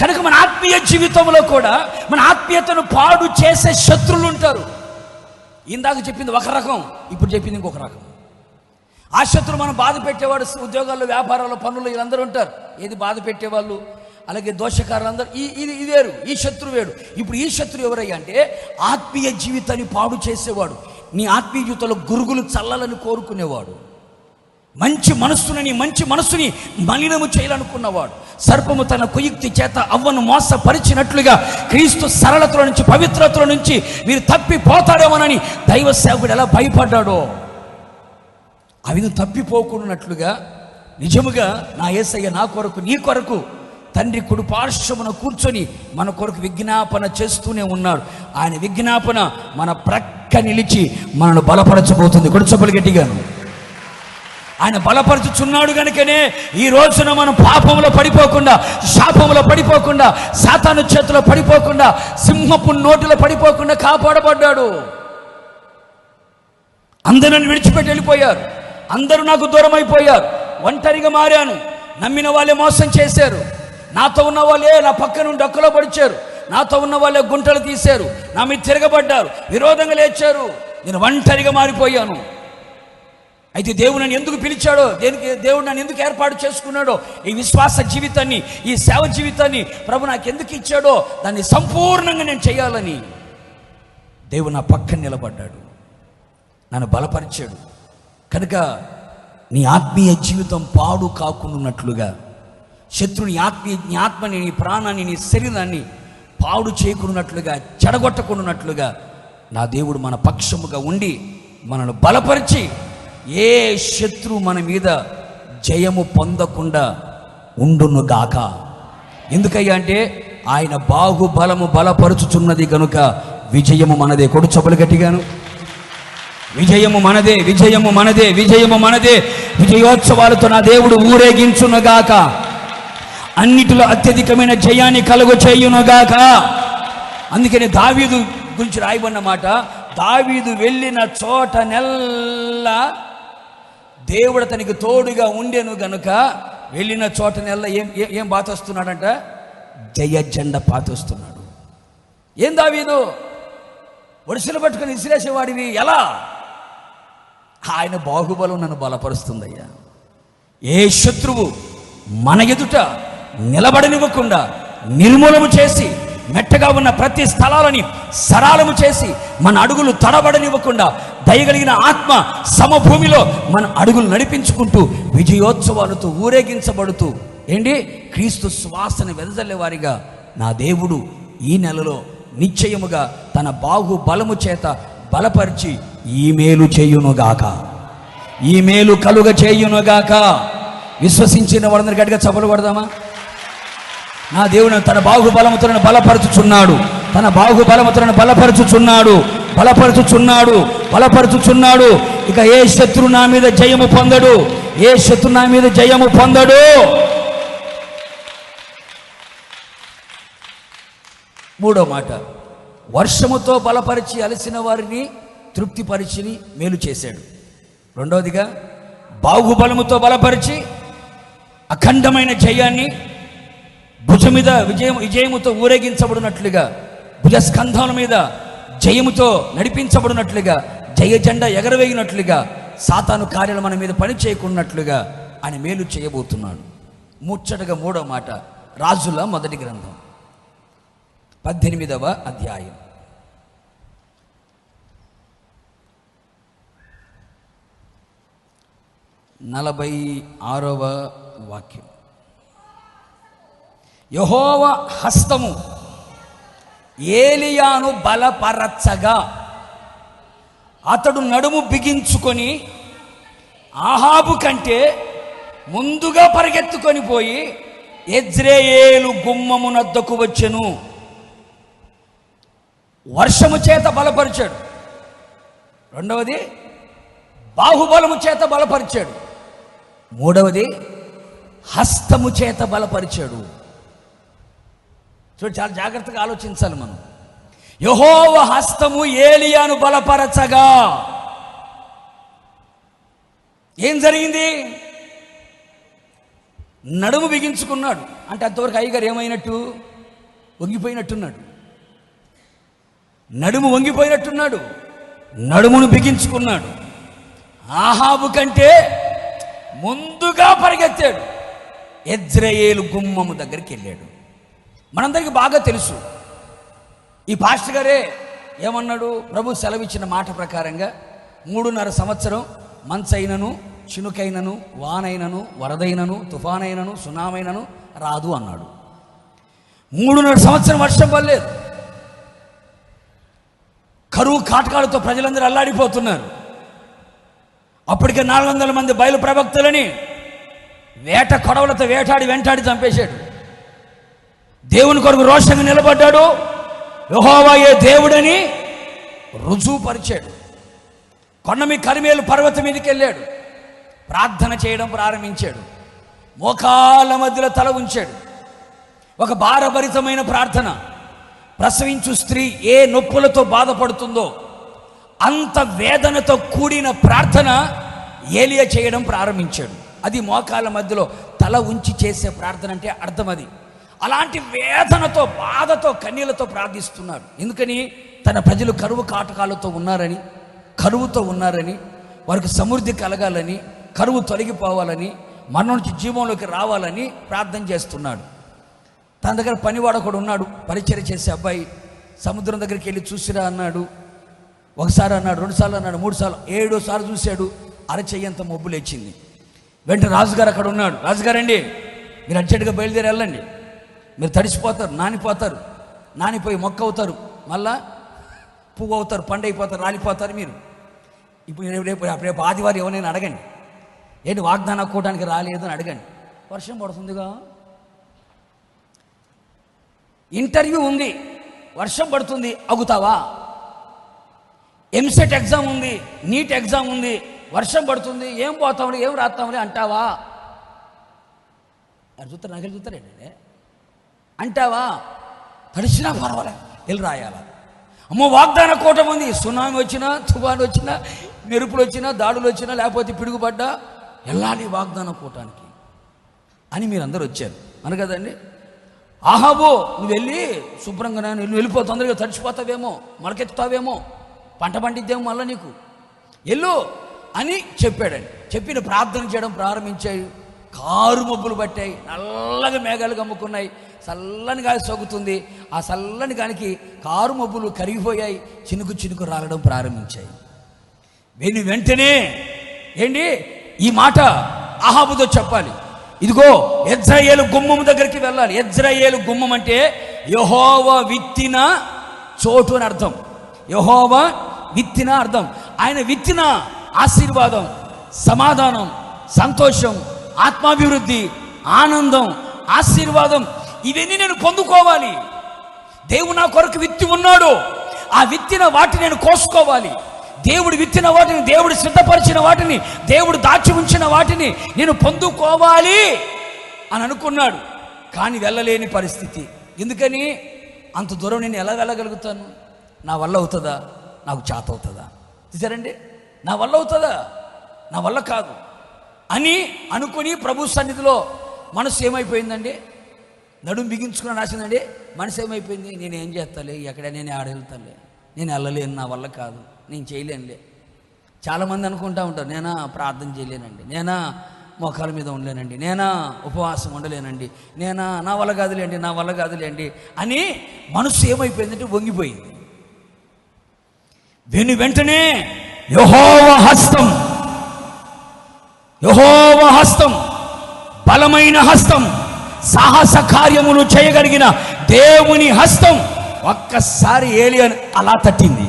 కనుక మన ఆత్మీయ జీవితంలో కూడా మన ఆత్మీయతను పాడు చేసే శత్రువులు ఉంటారు. ఇందాక చెప్పింది ఒక రకం, ఇప్పుడు చెప్పింది ఇంకొక రకం. ఆ శత్రువు మనం బాధ పెట్టేవాడు, ఉద్యోగాల్లో, వ్యాపారాల్లో, పనులు వీళ్ళందరూ ఉంటారు. ఏది బాధ పెట్టేవాళ్ళు, అలాగే దోషకారులు అందరూ. ఇది వేరు, ఈ శత్రువు వేరు. ఇప్పుడు ఈ శత్రువు ఎవరయ్యా అంటే ఆత్మీయ జీవితాన్ని పాడు చేసేవాడు, నీ ఆత్మీయ జీవితంలో గురుగులు చల్లాలని కోరుకునేవాడు, మంచి మనస్సుని మలినము చేయాలనుకున్నవాడు. సర్పము తన కుయుక్తి చేత అవ్వను మోసపరిచినట్లుగా క్రీస్తు సరళతలో నుంచి, పవిత్రతలో నుంచి మీరు తప్పిపోతాడేమోనని దైవ సేవకుడు ఎలా భయపడ్డాడో అవి తప్పిపోకున్నట్లుగా నిజముగా నా యేసయ్య నా కొరకు, నీ కొరకు తండ్రి కుడి పార్శ్వమున కూర్చొని మన కొరకు విజ్ఞాపన చేస్తూనే ఉన్నాడు. ఆయన విజ్ఞాపన మన ప్రక్క నిలిచి మనను బలపరచబోతుంది. కొడుచబలు గట్టిగాను. ఆయన బలపరచుచున్నాడు కనుకనే ఈ రోజున మనం పాపంలో పడిపోకుండా, శాపంలో పడిపోకుండా, సాతాను చేతిలో పడిపోకుండా, సింహపు నోటిలో పడిపోకుండా కాపాడబడ్డాడు. అందరూ నన్ను విడిచిపెట్టి వెళ్ళిపోయారు, అందరూ నాకు దూరం అయిపోయారు, ఒంటరిగా మారాను, నమ్మిన వాళ్ళే మోసం చేశారు, నాతో ఉన్న వాళ్ళే నా పక్క నుండి డొక్కలో పడిచారు, నాతో ఉన్న వాళ్ళే గుంటలు తీశారు, నా మీద తిరగబడ్డారు, విరోధంగా లేచారు, నేను ఒంటరిగా మారిపోయాను. అయితే దేవుడు నన్ను ఎందుకు పిలిచాడో, దేవుడు నన్ను ఎందుకు ఏర్పాటు చేసుకున్నాడో, ఈ విశ్వాస జీవితాన్ని, ఈ సేవ జీవితాన్ని ప్రభు నాకు ఎందుకు ఇచ్చాడో దాన్ని సంపూర్ణంగా నేను చేయాలని దేవుడు నా పక్కన నిలబడ్డాడు, నన్ను బలపరిచాడు. కనుక నీ ఆత్మీయ జీవితం పాడు కాకున్నట్లుగా, శత్రుని నీ ఆత్మని, నీ ప్రాణాన్ని, నీ శరీరాన్ని పాడు చేయకున్నట్లుగా, చెడగొట్టకున్నట్లుగా నా దేవుడు మన పక్షముగా ఉండి మనను బలపరిచి ఏ శత్రువు మన మీద జయము పొందకుండా ఉండునుగాక. ఎందుకయ్యా అంటే ఆయన బాహుబలము బలపరుచుచున్నది కనుక విజయము మనదే. కొడు చపలు గట్టిగాను. విజయము మనదే, విజయము మనదే, విజయము మనదే. విజయోత్సవాలతో నా దేవుడు ఊరేగించునుగాక, అన్నిటిలో అత్యధికమైన జయాన్ని కలుగు చేయునుగాక. అందుకని దావీదు గురించి రాయబడిన మాట, దావీదు వెళ్ళిన చోట నెల్ల దేవుడు తనకి తోడుగా ఉండేను గనుక వెళ్ళిన చోట నెల్ల ఏం పాతొస్తున్నాడంట? జయ జెండ పాతొస్తున్నాడు. ఏం దావీదు ఒడిసెలు పట్టుకుని విసిరేసేవాడివి ఎలా? ఆయన బాహుబలం నన్ను బలపరుస్తుందయ్యా. ఏ శత్రువు మన ఎదుట నిలబడనివ్వకుండా నిర్మూలము చేసి, మెట్టగా ఉన్న ప్రతి స్థలాలని సరాలము చేసి, మన అడుగులు తడబడనివ్వకుండా దయగలిగిన ఆత్మ సమభూమిలో మన అడుగులు నడిపించుకుంటూ విజయోత్సవాలతో ఊరేగించబడుతూ క్రీస్తు శ్వాసను వెదజల్లే వారిగా నా దేవుడు ఈ నెలలో నిశ్చయముగా తన బాహుబలము చేత బలపరిచి ఈ మేలు చేయునుగాక, ఈ మేలు కలుగ చేయునుగాక. విశ్వసించిన వారందరి గట్టిగా చప్పలు కొడదామా? నా దేవుడు తన బాహుబలముతో బలపరుచుచున్నాడు, తన బాహుబలముతో బలపరుచుచున్నాడు. బలపరుచుచున్నాడు, బలపరుచుచున్నాడు. ఇక ఏ శత్రు నా మీద జయము పొందడు, ఏ శత్రు నా మీద జయము పొందడు. మూడో మాట, వర్షముతో బలపరిచి అలసిన వారిని తృప్తిపరిచి మేలు చేశాడు. రెండవదిగా, బాహుబలముతో బలపరిచి అఖండమైన జయాన్ని భుజం మీద విజయముతో ఊరేగించబడినట్లుగా, భుజస్కంధాల మీద జయముతో నడిపించబడినట్లుగా, జయ జెండా ఎగరవేగినట్లుగా, సాతాను కార్యాలు మన మీద పని చేయకున్నట్లుగా ఆయన మేలు చేయబోతున్నాడు. ముచ్చటగా మూడో మాట, రాజుల మొదటి గ్రంథం 18వ అధ్యాయం 46వ వాక్యం. యెహోవా హస్తము ఏలియాను బలపరచగా అతడు నడుము బిగించుకొని ఆహాబు కంటే ముందుగా పరిగెత్తుకొని పోయి యెజ్రెయేలు గుమ్మమునద్దకు వచ్చెను. వర్షము చేత బలపరిచాడు. రెండవది, బాహుబలము చేత బలపరిచాడు. మూడవది, హస్తము చేత బలపరిచాడు. చూడు, చాలా జాగ్రత్తగా ఆలోచించాలి మనం. యెహోవా హస్తము ఏలియాను బలపరచగా ఏం జరిగింది? నడుము బిగించుకున్నాడు. అంటే అంతవరకు అయ్యగారు ఏమైనట్టు? వంగిపోయినట్టున్నాడు. నడుము వంగిపోయినట్టున్నాడు, నడుమును బిగించుకున్నాడు. ఆహాబు కంటే ముందుగా పరిగెత్తాడు, యెజ్రెయేలు గుమ్మము దగ్గరికి వెళ్ళాడు. మనందరికీ బాగా తెలుసు, ఈ పాస్టర్ గారే ఏమన్నాడు? ప్రభు సెలవిచ్చిన మాట ప్రకారంగా 3.5 సంవత్సరం మంచైనను, చినుకైనను, వానైనను, వరదైనను, తుఫానైనను, సునామైనను రాదు అన్నాడు. 3.5 సంవత్సరం వర్షం పడలేదు. కరువు కాటకాలతో ప్రజలందరూ అల్లాడిపోతున్నారు. అప్పటికే 400 మంది బయలు ప్రవక్తలని వేట కొడవలతో వేటాడి వెంటాడి చంపేశాడు. దేవుని కొరకు రోషంగా నిలబడ్డాడు. యెహోవాయే దేవుడని రుజువుపరిచాడు. కొండ మీ కరిమేలు పర్వతం మీదకి వెళ్ళాడు. ప్రార్థన చేయడం ప్రారంభించాడు. మోకాళ్ళ మధ్యలో తల ఉంచాడు. ఒక భారభరితమైన ప్రార్థన. ప్రసవించు స్త్రీ ఏ నొప్పులతో బాధపడుతుందో అంత వేదనతో కూడిన ప్రార్థన ఏలియా చేయడం ప్రారంభించాడు. అది మోకాళ్ళ మధ్యలో తల ఉంచి చేసే ప్రార్థన అంటే అర్థం అది. అలాంటి వేదనతో, బాధతో, కన్నీళ్లతో ప్రార్థిస్తున్నాడు. ఎందుకని? తన ప్రజలు కరువు కాటకాలతో ఉన్నారని, కరువుతో ఉన్నారని, వారికి సమృద్ధి కలగాలని, కరువు తొలగిపోవాలని, మరణం నుంచి జీవంలోకి రావాలని ప్రార్థన చేస్తున్నాడు. తన దగ్గర పనివాడు ఒకడు ఉన్నాడు, పరిచర్య చేసే అబ్బాయి. సముద్రం దగ్గరికి వెళ్ళి చూసిరా అన్నాడు. ఒకసారి అన్నాడు, 2 సార్లు అన్నాడు, 3 సార్లు, 7వ సారి చూశాడు. అరచెయ్యంత మబ్బు లేచింది. వెంటనే రాజుగారు అక్కడ ఉన్నాడు. రాజుగారండి, మీరు అర్జెంటుగా బయలుదేరి వెళ్ళండి, మీరు తడిసిపోతారు, నానిపోతారు, నానిపోయి మొక్క అవుతారు, మళ్ళా పువ్వు అవుతారు, పండు అయిపోతారు, రాలిపోతారు. మీరు ఇప్పుడు రేపు ఆదివారం ఎవరైనా అడగండి, ఏంటి వాగ్దానం కూటానికి రాలేదు అని అడగండి. వర్షం పడుతుందిగా, ఇంటర్వ్యూ ఉంది, వర్షం పడుతుంది, అగుతావా? ఎంసెట్ ఎగ్జామ్ ఉంది, నీట్ ఎగ్జామ్ ఉంది, వర్షం పడుతుంది, ఏం పోతామని, ఏం రాస్తామని అంటావా? చూస్తారు, నాకు చూస్తారేంటి అంటావా? తడిసినా పర్వాలే, వెళ్ళి రాయాలా? అమ్మో వాగ్దాన కూటం ఉంది, సునామీ వచ్చినా, తుఫాను వచ్చినా, మెరుపులు వచ్చినా, దాడులు వచ్చినా, లేకపోతే పిడుగుపడ్డా వెళ్ళాలి వాగ్దాన కూటానికి అని మీరందరూ వచ్చారు అను కదండి. ఆహాబో, నువ్వు వెళ్ళి శుభ్రంగా నువ్వు వెళ్ళిపో, తొందరగా తడిచిపోతావేమో, మొలకెత్తుతావేమో, పంట పండిద్దేమో మళ్ళీ నీకు, ఎల్లు అని చెప్పాడండి. చెప్పిన ప్రార్థన చేయడం ప్రారంభించాయి. కారు మబ్బులు పట్టాయి, నల్లగా మేఘాలు కమ్ముకున్నాయి, చల్లని గాలి సోకుతుంది. ఆ చల్లని గాలికి కారు మబ్బులు కరిగిపోయాయి, చినుకు చినుకు రాలడం ప్రారంభించాయి. వెంటనే ఏంటి ఈ మాట ఆహాబుతో చెప్పాలి. ఇదిగో యెజ్రెయేలు గుమ్మం దగ్గరికి వెళ్ళాలి. యెజ్రెయేలు గుమ్మం అంటే యెహోవా విత్తిన చోటు అని అర్థం. యెహోవా విత్తిన అర్థం. ఆయన విత్తిన ఆశీర్వాదం, సమాధానం, సంతోషం, ఆత్మాభివృద్ధి, ఆనందం, ఆశీర్వాదం, ఇవన్నీ నేను పొందుకోవాలి. దేవుడు నా కొరకు విత్తి ఉన్నాడు. ఆ విత్తిన వాటిని నేను కోసుకోవాలి. దేవుడు విత్తిన వాటిని, దేవుడు సిద్ధపరిచిన వాటిని, దేవుడు దాచి ఉంచిన వాటిని నేను పొందుకోవాలి అని అనుకున్నాడు. కానీ వెళ్ళలేని పరిస్థితి. ఎందుకని? అంత దూరం నేను ఎలా వెళ్ళగలుగుతాను? నా వల్ల అవుతుందా? నాకు చేత అవుతుందా? చూసారండి, నా వల్ల అవుతుందా? నా వల్ల కాదు అని అనుకుని ప్రభు సన్నిధిలో మనసు ఏమైపోయిందండి? నడుము బిగించుకుని రాసిందండి. మనసు ఏమైపోయింది? నేను ఏం చేస్తాలే, ఎక్కడ నేను ఆడెళ్తాలే, నేను వెళ్ళలేను, నా వల్ల కాదు, నేను చేయలేనులే. చాలామంది అనుకుంటూ ఉంటారు, నేనా ప్రార్థన చేయలేనండి, నేనా మోకాల మీద ఉండలేనండి, నేనా ఉపవాసం ఉండలేనండి, నేనా నా వల్ల కాదులేండి, నా వల్ల కాదులేండి అని మనసు ఏమైపోయిందంటే వంగిపోయింది. వెంటనే యెహోవా హస్తం, బలమైన హస్తం, సాహస కార్యములు చేయగలిగిన దేవుని హస్తం ఒక్కసారి ఏలియాని అలా తట్టింది.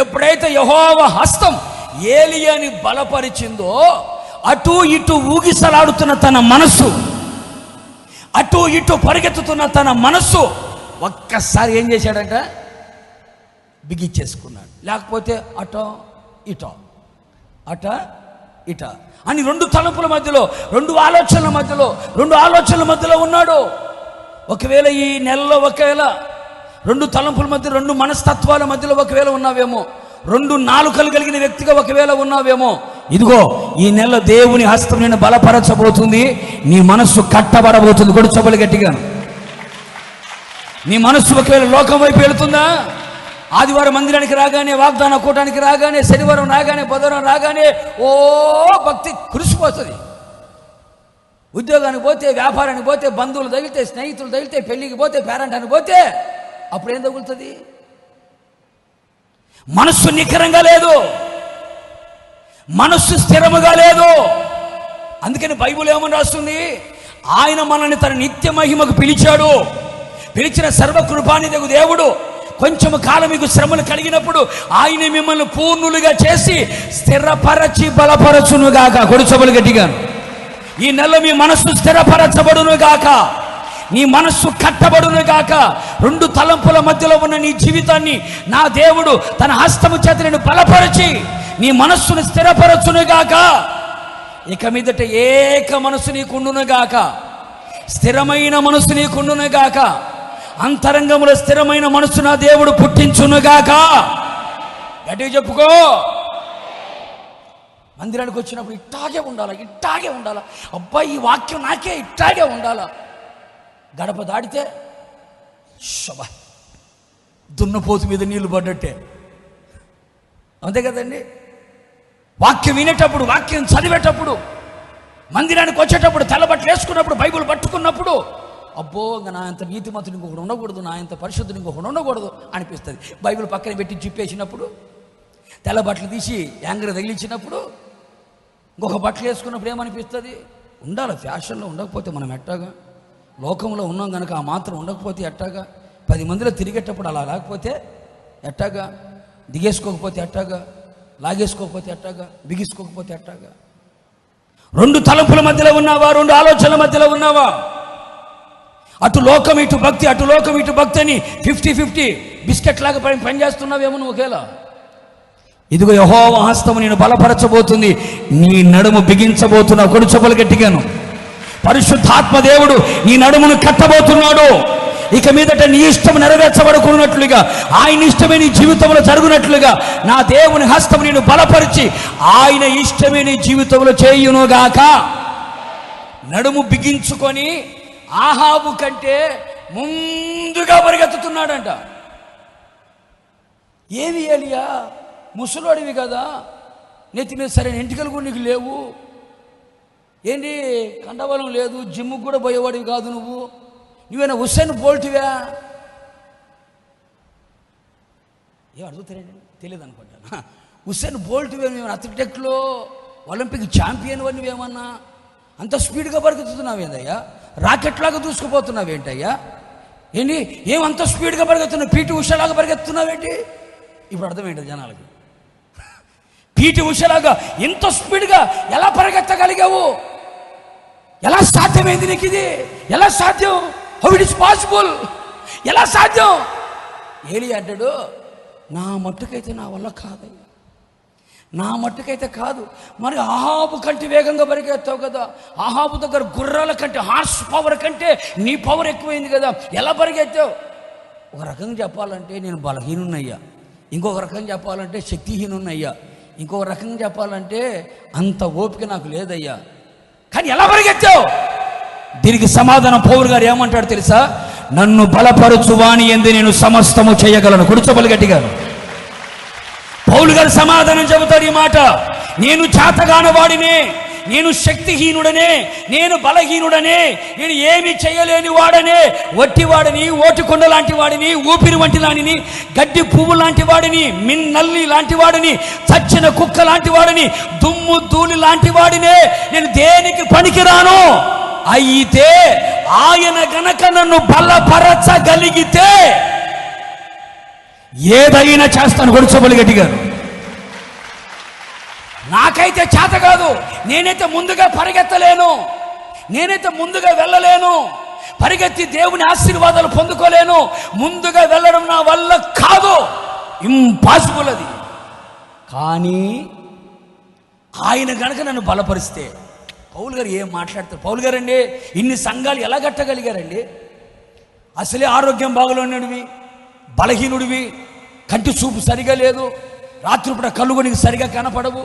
ఎప్పుడైతే యెహోవా హస్తం ఏలియాని బలపరిచిందో, అటు ఇటు ఊగిసలాడుతున్న తన మనస్సు, అటు ఇటు పరిగెత్తుతున్న తన మనస్సు ఒక్కసారి ఏం చేశాడంట? బిగిచ్చేసుకున్నాడు. లేకపోతే అటో ఇటో, అట ఇట అని రెండు తలుపుల మధ్యలో, రెండు ఆలోచనల మధ్యలో ఉన్నాడు. ఒకవేళ ఈ నెలలో ఒకవేళ రెండు తలంపుల మధ్య, రెండు మనస్తత్వాల మధ్యలో ఒకవేళ ఉన్నావేమో, రెండు నాలుకలు కలిగిన వ్యక్తిగా ఒకవేళ ఉన్నావేమో, ఇదిగో ఈ నెల దేవుని హస్తం నేను బలపరచబోతుంది. నీ మనస్సు కట్టబడబోతుంది. కూడా చెప్పలు గట్టిగా. నీ మనస్సు ఒకవేళ లోకం వైపు వెళుతుందా? ఆదివారం మందిరానికి రాగానే, వాగ్దాన కూటానికి రాగానే, శనివారం రాగానే, బుధవారం రాగానే ఓ భక్తి కురిసిపోతుంది. ఉద్యోగానికి పోతే, వ్యాపారానికి పోతే, బంధువులు తగిలితే, స్నేహితులు తగిలితే, పెళ్ళికి పోతే, పేరెంటానికి పోతే అప్పుడు ఏం తగులుతుంది? మనస్సు నిఖరంగా లేదు, మనస్సు స్థిరముగా లేదు. అందుకని బైబిల్ ఏమని రాస్తుంది? ఆయన మనల్ని తన నిత్య మహిమకు పిలిచాడు. పిలిచిన సర్వకృపానిధి దేవుడు కొంచెము కాలం మీకు శ్రమలు కలిగినప్పుడు ఆయన మిమ్మల్ని పూర్ణులుగా చేసి స్థిరపరచి బలపరచునుగాక. కొడుచబలు గట్టిగా. ఈ నెల మీ మనస్సు స్థిరపరచబడునుగాక, నీ మనస్సు కట్టబడునుగాక. రెండు తలంపుల మధ్యలో ఉన్న నీ జీవితాన్ని నా దేవుడు తన హస్తము చేత నేను బలపరిచి నీ మనస్సును స్థిరపరచునుగాక. ఇక మీదట ఏక మనస్సు నీకుండునుగాక, స్థిరమైన మనస్సు నీకుండునుగాక, అంతరంగములో స్థిరమైన మనస్సు నా దేవుడు పుట్టించునుగాక. గట్టిగా చెప్పుకో. మందిరానికి వచ్చినప్పుడు ఇట్టాగే ఉండాలా. అబ్బాయి ఈ వాక్యం నాకే ఇట్టాగే ఉండాలా. గడప దాడితే శోభా, దున్నపోతు మీద నీళ్లు పడ్డట్టే, అంతే కదండి. వాక్యం వినేటప్పుడు, వాక్యం చదివేటప్పుడు, మందిరానికి వచ్చేటప్పుడు, తెల్లబట్టలు వేసుకున్నప్పుడు, బైబిల్ పట్టుకున్నప్పుడు అబ్బో ఇంకా నా అంత నీతిమంతుడు ఇంకొకటి ఉండకూడదు, నా అంత పరిశుద్ధుడు ఇంకొకటి ఉండకూడదు అనిపిస్తుంది. బైబిల్ పక్కన పెట్టి చిప్పేసినప్పుడు, తెల్ల బట్టలు తీసి యాంగర్ తగిలించినప్పుడు, ఇంకొక బట్టలు వేసుకున్నప్పుడు ఏమనిపిస్తుంది? ఉండాలి. ఫ్యాషన్లో ఉండకపోతే మనం ఎట్టాగా? లోకంలో ఉన్నాం కనుక ఆ మాత్రం ఉండకపోతే ఎట్టాగా? 10 మందిలో తిరిగేటప్పుడు అలా లేకపోతే ఎట్టాగా? దిగేసుకోకపోతే ఎట్టాగా? లాగేసుకోకపోతే ఎట్టాగా? బిగించుకోకపోతే ఎట్టాగా? రెండు తలంపుల మధ్యలో ఉన్నావా? రెండు ఆలోచనల మధ్యలో ఉన్నావా? అటు లోకం ఇటు భక్తి, అటు లోకం ఇటు భక్తి అని 50-50 బిస్కెట్ లాగా పనిచేస్తున్నావేమో నువ్వు. ఒకేలా ఇదిగో యెహోవా హస్తము నేను బలపరచబోతుంది, నీ నడుము బిగించబోతున్నావు. కొడుచబలు గట్టిగాను. పరిశుద్ధాత్మ దేవుడు నీ నడుమును కట్టబోతున్నాడు. ఇక మీదట నీ ఇష్టం నెరవేర్చబడుకున్నట్లుగా, ఆయన ఇష్టమే నీ జీవితంలో జరుగునట్లుగా నా దేవుని హస్తము నేను బలపరిచి ఆయన ఇష్టమే నీ జీవితంలో చేయునుగాక. నడుము బిగించుకొని ఆహాబు కంటే ముందుగా పరిగెత్తుతున్నాడంట. ఏవి ఏలియా, ముసలోడివి కదా, నెత్తి మీద సరైన ఎంటికలు కూడా నీకు లేవు, ఏంటి కండబలం లేదు, జిమ్ముకు కూడా పోయేవాడివి కాదు, నువ్వేనా హుస్సేన్ బోల్ట్వా? ఏం అడుగుతారండి, తెలియదు అనుకుంటాను. హుస్సేన్ బోల్ట్వే, నువ్వేమన్నా అథ్లెటిక్లో ఒలింపిక్ ఛాంపియన్ అని నువ్వేమన్నా అంత స్పీడ్గా పరిగెత్తుతున్నావేందయ్యా? రాకెట్ లాగా దూసుకుపోతున్నావేంటయ్యా? ఏంటి ఏమంత స్పీడ్గా పరిగెత్తున్నావు? పీటీ ఉషలాగా పరిగెత్తున్నావేంటి? ఇప్పుడు అర్థమేంటి జనాలకి? పీటీ ఉషలాగా ఇంత స్పీడ్గా ఎలా పరిగెత్తగలిగావు? ఎలా సాధ్యమైంది నీకు ఇది? ఎలా సాధ్యం? How it is possible? ఎలా సాధ్యం? ఏలి అంటాడు, నా మట్టుకైతే నా వల్ల కాదయ్యా, నా మట్టుకైతే కాదు. మరి ఆహాబు కంటే వేగంగా పరిగెత్తావు కదా, ఆహాబు దగ్గర గుర్రాల కంటే హార్స్ పవర్ కంటే నీ పవర్ ఎక్కువైంది కదా, ఎలా పరిగెత్తావు? ఒక రకంగా చెప్పాలంటే నేను బలహీనున్నయ్యా, ఇంకొక రకంగా చెప్పాలంటే శక్తిహీనున్నయ్యా, ఇంకొక రకంగా చెప్పాలంటే అంత ఓపిక నాకు లేదయ్యా, కానీ ఎలా పరిగెత్తావు? దీనికి సమాధానం పౌలు గారు ఏమంటాడు తెలుసా? నన్ను బలపరచువాని యందు నేను సమస్తము చేయగలను. కూర్చోబలి గట్టిగా పౌలు గారు సమాధానం చెబుతాడు ఈ మాట. నేను చేతగాని వాడినే, నేను శక్తిహీనుడనే, నేను బలహీనుడనే, నేను ఏమి చేయలేని వాడనే, వట్టివాడిని, ఓటికొండ లాంటి వాడిని, ఊపిరి వంటి వాడిని, గడ్డి పువ్వు లాంటి వాడిని, మిన్నల్లి లాంటి వాడిని, చచ్చిన కుక్క లాంటి వాడిని, దుమ్ము ధూళి లాంటి వాడినే, నేను దేనికి పనికిరాను. అయితే ఆయన గనక నన్ను బలపరచగలిగితే ఏదైనా చేస్తాను. కూర్చోబలి గట్టిగా నాకైతే చేత కాదు, నేనైతే ముందుగా పరిగెత్తలేను, నేనైతే ముందుగా వెళ్ళలేను, పరిగెత్తి దేవుని ఆశీర్వాదాలు పొందుకోలేను, ముందుగా వెళ్ళడం నా వల్ల కాదు, ఇంపాసిబుల్ అది. కానీ ఆయన గనక నన్ను బలపరిస్తే, పౌలు గారు ఏం మాట్లాడతారు? పౌలు గారు అండి ఇన్ని సంఘాలు ఎలా కట్టగలిగారండి? అసలే ఆరోగ్యం బాగలేనివి, బలహీనుడివి, కంటి చూపు సరిగా లేదు, రాత్రిపూట కళ్ళు నీకు సరిగా కనపడవు,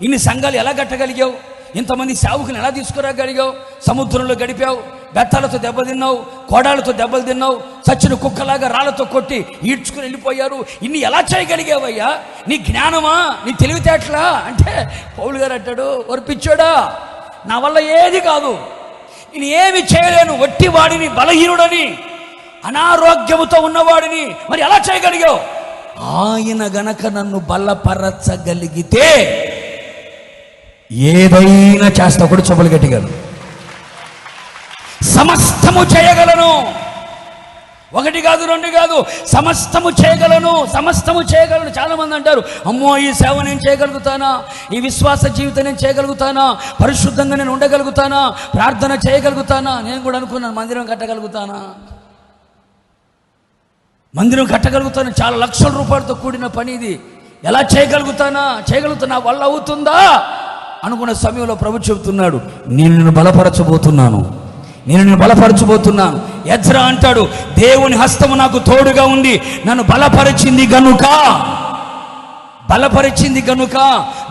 ఇన్ని సంఘాలు ఎలా కట్టగలిగావు? ఇంతమంది సేవకులను ఎలా తీసుకురాగలిగావు? సముద్రంలో గడిపావు, బెత్తాలతో దెబ్బతిన్నావు, కోడాలతో దెబ్బలు తిన్నావు, చచ్చిన కుక్కలాగా రాళ్లతో కొట్టి ఈడ్చుకుని వెళ్ళిపోయారు. ఇన్ని ఎలా చేయగలిగావయ్యా? నీ జ్ఞానమా, నీ తెలివితేటలా అంటే పౌలు గారు అంటాడు, ఒరిపిచ్చాడా, నా వల్ల ఏది కాదు, నేను ఏమి చేయలేను, వట్టివాడిని, బలహీనుడని, అనారోగ్యముతో ఉన్నవాడిని, మరి ఎలా చేయగలిగావు? ఆయన గనక నన్ను బలపరచగలిగితే ఏదైనా చేస్తా. కూడా చెప్పులు గట్టిగా సమస్తము చేయగలను. ఒకటి కాదు, రెండు కాదు, సమస్తము చేయగలను, సమస్తము చేయగలను. చాలా మంది అంటారు, అమ్మో ఈ సేవ నేను చేయగలుగుతానా, ఈ విశ్వాస జీవితం నేను చేయగలుగుతానా, పరిశుద్ధంగా నేను ఉండగలుగుతానా, ప్రార్థన చేయగలుగుతానా. నేను కూడా అనుకున్నాను, మందిరం కట్టగలుగుతానా, మందిరం కట్టగలుగుతాను, చాలా లక్షల రూపాయలతో కూడిన పని ఇది, ఎలా చేయగలుగుతానా, వల్ల అవుతుందా అనుకున్న సమయంలో ప్రభు చెబుతున్నాడు, నేను నిన్ను బలపరచబోతున్నాను, నేను నిన్ను బలపరచబోతున్నాను. ఎజ్రా అంటాడు, దేవుని హస్తము నాకు తోడుగా ఉంది, నన్ను బలపరిచింది గనుక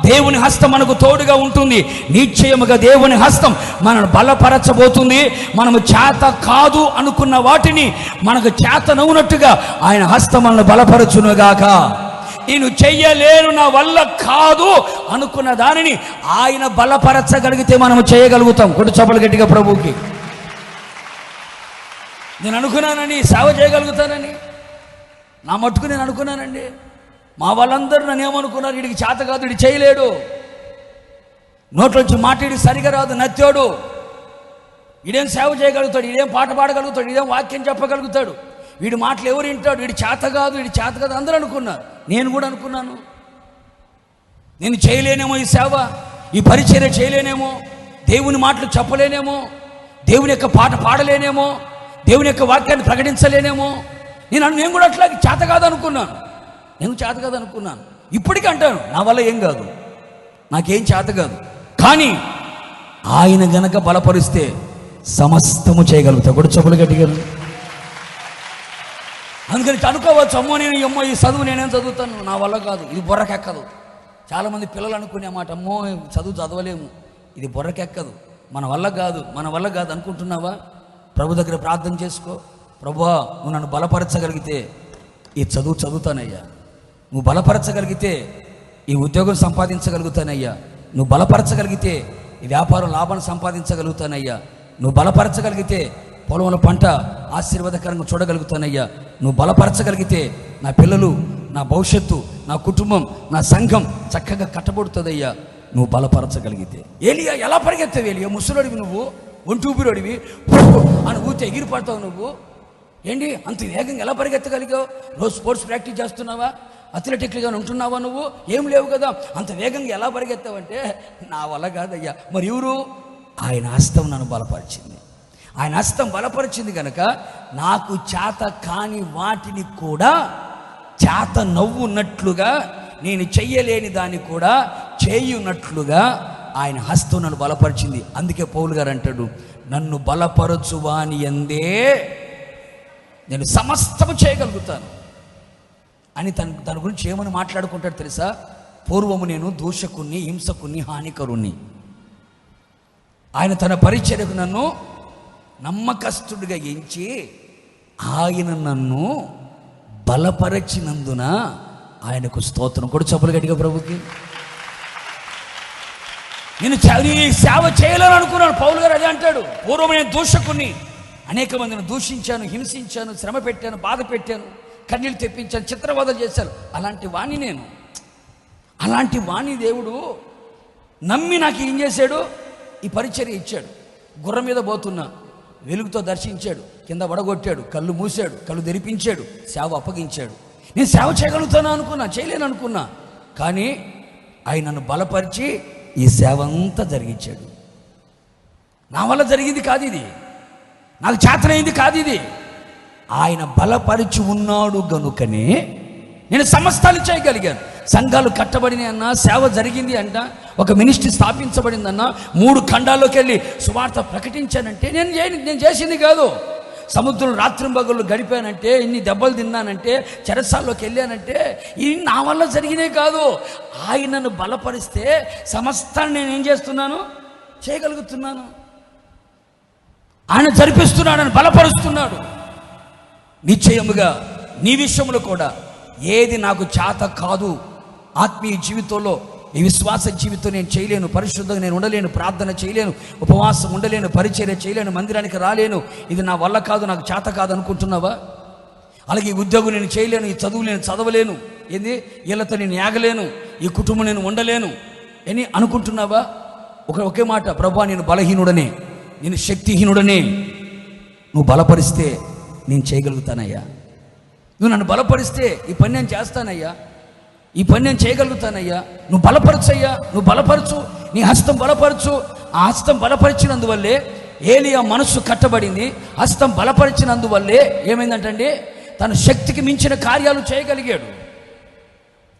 దేవుని హస్తం మనకు తోడుగా ఉంటుంది. నిశ్చయముగా దేవుని హస్తం మనను బలపరచబోతుంది. మనము చేత కాదు అనుకున్న వాటిని మనకు చేతనవునట్టుగా ఆయన హస్తం మనల్ని బలపరచునుగాక. నేను చెయ్యలేను, నా వల్ల కాదు అనుకున్న దానిని ఆయన బలపరచగలిగితే మనము చేయగలుగుతాం. కొట్టు చప్పలు గట్టిగా ప్రభువుకి. నేను అనుకున్నానని సేవ చేయగలుగుతానని, నా మట్టుకు నేను అనుకున్నానండి. మా వాళ్ళందరూ నన్ను ఏమనుకున్నారు, వీడికి చేత కాదు, వీడు చేయలేడు, నోట్లోంచి మాట వీడికి సరిగా రాదు, నత్తాడు, వీడేం సేవ చేయగలుగుతాడు, వీడేం పాట పాడగలుగుతాడు, వీడేం వాక్యం చెప్పగలుగుతాడు, వీడి మాటలు ఎవరు వింటాడు, వీడి చేత కాదు అందరూ అనుకున్నారు. నేను కూడా అనుకున్నాను, నేను చేయలేనేమో, ఈ సేవ, ఈ పరిచర్య చేయలేనేమో, దేవుని మాటలు చెప్పలేనేమో, దేవుని యొక్క పాట పాడలేనేమో, దేవుని యొక్క వాక్యాన్ని ప్రకటించలేనేమో. నేను కూడా అట్లా చేత కాదు అనుకున్నాను. ఇప్పటికీ అంటాను, నా వల్ల ఏం కాదు, నాకేం చేత కాదు. కానీ ఆయన గనక బలపరిస్తే సమస్తము చేయగలుగుతా. కూడా చెప్పులు గట్టిగా. అందుకని అనుకోవచ్చు, అమ్మో ఈ చదువు నేనేం చదువుతాను, నా వల్ల కాదు, ఇది బుర్రకెక్కదు. చాలామంది పిల్లలు అనుకునే మాట, అమ్మో చదువు చదవలేము, ఇది బుర్రకెక్కదు, మన వల్ల కాదు అనుకుంటున్నావా? ప్రభు దగ్గర ప్రార్థన చేసుకో, ప్రభువా నువ్వు నన్ను బలపరచగలిగితే ఈ చదువు చదువుతానయ్యా, నువ్వు బలపరచగలిగితే ఈ ఉద్యోగం సంపాదించగలుగుతానయ్యా, నువ్వు బలపరచగలిగితే ఈ వ్యాపారం లాభాన్ని సంపాదించగలుగుతానయ్యా, నువ్వు బలపరచగలిగితే పొలంలో పంట ఆశీర్వాదకరంగా చూడగలుగుతానయ్యా, నువ్వు బలపరచగలిగితే నా పిల్లలు, నా భవిష్యత్తు, నా కుటుంబం, నా సంఘం చక్కగా కట్టబడుతుందయ్యా, నువ్వు బలపరచగలిగితే. ఏలియా ఎలా పరిగెత్తావు? ఏలియా ముసలోడివి, నువ్వు ఒంటి ఊపిరోడివి, అని ఊతే ఎగిరిపడతావు నువ్వు. ఏంటి అంత వేగంగా ఎలా పరిగెత్తగలిగావు? రోజు స్పోర్ట్స్ ప్రాక్టీస్ చేస్తున్నావా? అథ్లెటిక్గా ఉంటున్నావా? నువ్వు ఏం లేవు కదా, అంత వేగంగా ఎలా పరిగెత్తావంటే నా వల్ల కాదయ్యా. మరి ఎవరు? ఆయన హస్తం నన్ను బలపరిచింది. ఆయన హస్తం బలపరిచింది కనుక నాకు చేత కాని వాటిని కూడా చేత నవ్వున్నట్లుగా, నేను చెయ్యలేని దాన్ని కూడా చేయున్నట్లుగా ఆయన హస్తం నన్ను బలపరిచింది. అందుకే పౌలు గారు అంటాడు, నన్ను బలపరచువాని యందే నేను సమస్తము చేయగలుగుతాను అని తన గురించి ఏమని మాట్లాడుకుంటాడు తెలుసా? పూర్వము నేను దూషకుణ్ణి, హింసకుణ్ణి, హానికరుణ్ణి. ఆయన తన పరిచర్యకు నన్ను నమ్మకస్తుడిగా ఎంచి ఆయన నన్ను బలపరచినందున ఆయనకు స్తోత్రం. కూడా చప్పులు గట్టిగా ప్రభుకి. నేను సేవ చేయాలని అనుకున్నాను. పౌలు గారు అదే అంటాడు, పూర్వం నేను దూషకుణ్ణి, అనేక మందిని దూషించాను, హింసించాను, శ్రమ పెట్టాను, బాధ పెట్టాను, కన్నీళ్ళు తెప్పించాను, చిత్రవద చేశాను. అలాంటి వాణ్ణి దేవుడు నమ్మి నాకు ఏం చేశాడు? ఈ పరిచర్య ఇచ్చాడు. గుర్రం మీద పోతున్నా వెలుగుతో దర్శించాడు, కింద పడగొట్టాడు, కళ్ళు మూసాడు, కళ్ళు తెరిపించాడు, సేవ అప్పగించాడు. నేను సేవ చేయగలుగుతాను అనుకున్నా, చేయలేను అనుకున్నా, కానీ ఆయన నన్ను బలపరిచి ఈ సేవ అంతా జరిగించాడు. నా వల్ల జరిగింది కాదు ఇది, నాకు చేతనైంది కాదు ఇది, ఆయన బలపరిచి ఉన్నాడు గనుకనే నేను సమస్తాలు చేయగలిగాను. సంఘాలు కట్టబడినాయి అన్నా, సేవ జరిగింది అంట, ఒక మినిస్ట్రీ స్థాపించబడిందన్నా, 3 ఖండాల్లోకి వెళ్ళి సువార్త ప్రకటించానంటే నేను చేసింది కాదు. సముద్రం రాత్రింబగళ్ళు గడిపానంటే, ఇన్ని దెబ్బలు తిన్నానంటే, చెరసాల్లోకి వెళ్ళానంటే ఇది నా వల్ల జరిగినే కాదు. ఆయనను బలపరిస్తే సమస్తాన్ని నేను ఏం చేస్తున్నాను? చేయగలుగుతున్నాను. ఆయన జరిపిస్తున్నాడని బలపరుస్తున్నాడు. నిశ్చయముగా నీ విషయంలో కూడా ఏది నాకు చేత కాదు, ఆత్మీయ జీవితంలో, ఈ విశ్వాస జీవితం నేను చేయలేను, పరిశుద్ధంగా నేను ఉండలేను, ప్రార్థన చేయలేను, ఉపవాసం ఉండలేను, పరిచర్య చేయలేను, మందిరానికి రాలేను, ఇది నా వల్ల కాదు, నాకు చేత కాదు అనుకుంటున్నావా? అలాగే ఈ ఉద్యోగం నేను చేయలేను, ఈ చదువు నేను చదవలేను, ఏంది వీళ్ళతో నేను ఏగలేను, ఈ కుటుంబం నేను ఉండలేను అని అనుకుంటున్నావా? ఒకే మాట, ప్రభువా నేను బలహీనుడనే, నేను శక్తిహీనుడనే, నువ్వు బలపరిస్తే నేను చేయగలుగుతానయ్యా, నువ్వు నన్ను బలపరిస్తే ఈ పని నేను చేస్తానయ్యా, ఈ పని నేను చేయగలుగుతానయ్యా, నువ్వు బలపరచయ్యా, నువ్వు బలపరచు, నీ హస్తం బలపరచు. ఆ హస్తం బలపరిచినందువల్లే ఏలియా మనస్సు కట్టబడింది. హస్తం బలపరిచినందువల్లే ఏమైందంటే తన శక్తికి మించిన కార్యాలు చేయగలిగాడు.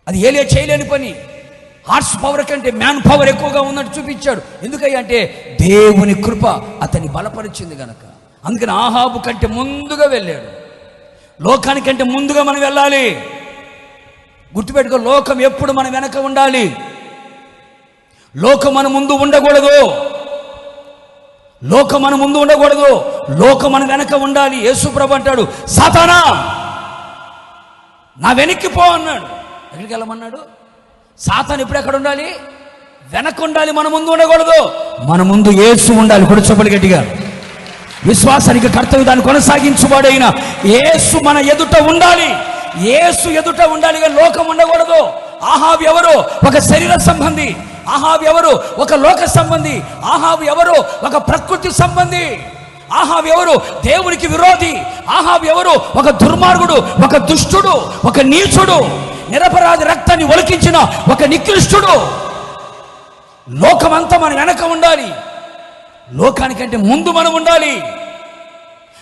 అది ఏలియా చేయలేని పని. హార్స్ పవర్ కంటే మ్యాన్ పవర్ ఎక్కువగా ఉన్నట్టు చూపించాడు. ఎందుకయ్యా అంటే దేవుని కృప అతన్ని బలపరిచింది గనక. అందుకని ఆహాబు కంటే ముందుగా వెళ్ళాడు. లోకానికంటే ముందుగా మనం వెళ్ళాలి. గుర్తుపెట్టుకో, లోకం ఎప్పుడు మన వెనక ఉండాలి, లోకం మన ముందు ఉండకూడదు, లోకం మన ముందు ఉండకూడదు, లోకం మన వెనక ఉండాలి. యేసుప్రభు అంటాడు, సాతానా నా వెనక్కి పో అన్నాడు. ఎక్కడికి వెళ్ళమన్నాడు? సాతాను ఇప్పుడు ఎక్కడ ఉండాలి? వెనక ఉండాలి, మన ముందు ఉండకూడదు. మన ముందు యేసు ఉండాలి. పొడిచబడి గట్టిగా విశ్వాసానికి కర్తవ్యం దాన్ని కొనసాగించువాడైన యేసు మన ఎదుట ఉండాలి. యేసు ఎదుట ఉండాలి, లోకం ఉండకూడదు. ఆహాబు ఎవరు? ఒక శరీర సంబంధి. ఆహాబు ఎవరు? ఒక లోక సంబంధి. ఆహాబు ఎవరు? ఒక ప్రకృతి సంబంధి. ఆహాబు ఎవరు? దేవునికి విరోధి. ఆహాబు ఎవరు? ఒక దుర్మార్గుడు, ఒక దుష్టుడు, ఒక నీచుడు, నిరపరాధి రక్తాన్ని ఒలికించిన ఒక నికృష్టుడు. లోకమంతా మన వెనక ఉండాలి, లోకానికంటే ముందు మనం ఉండాలి,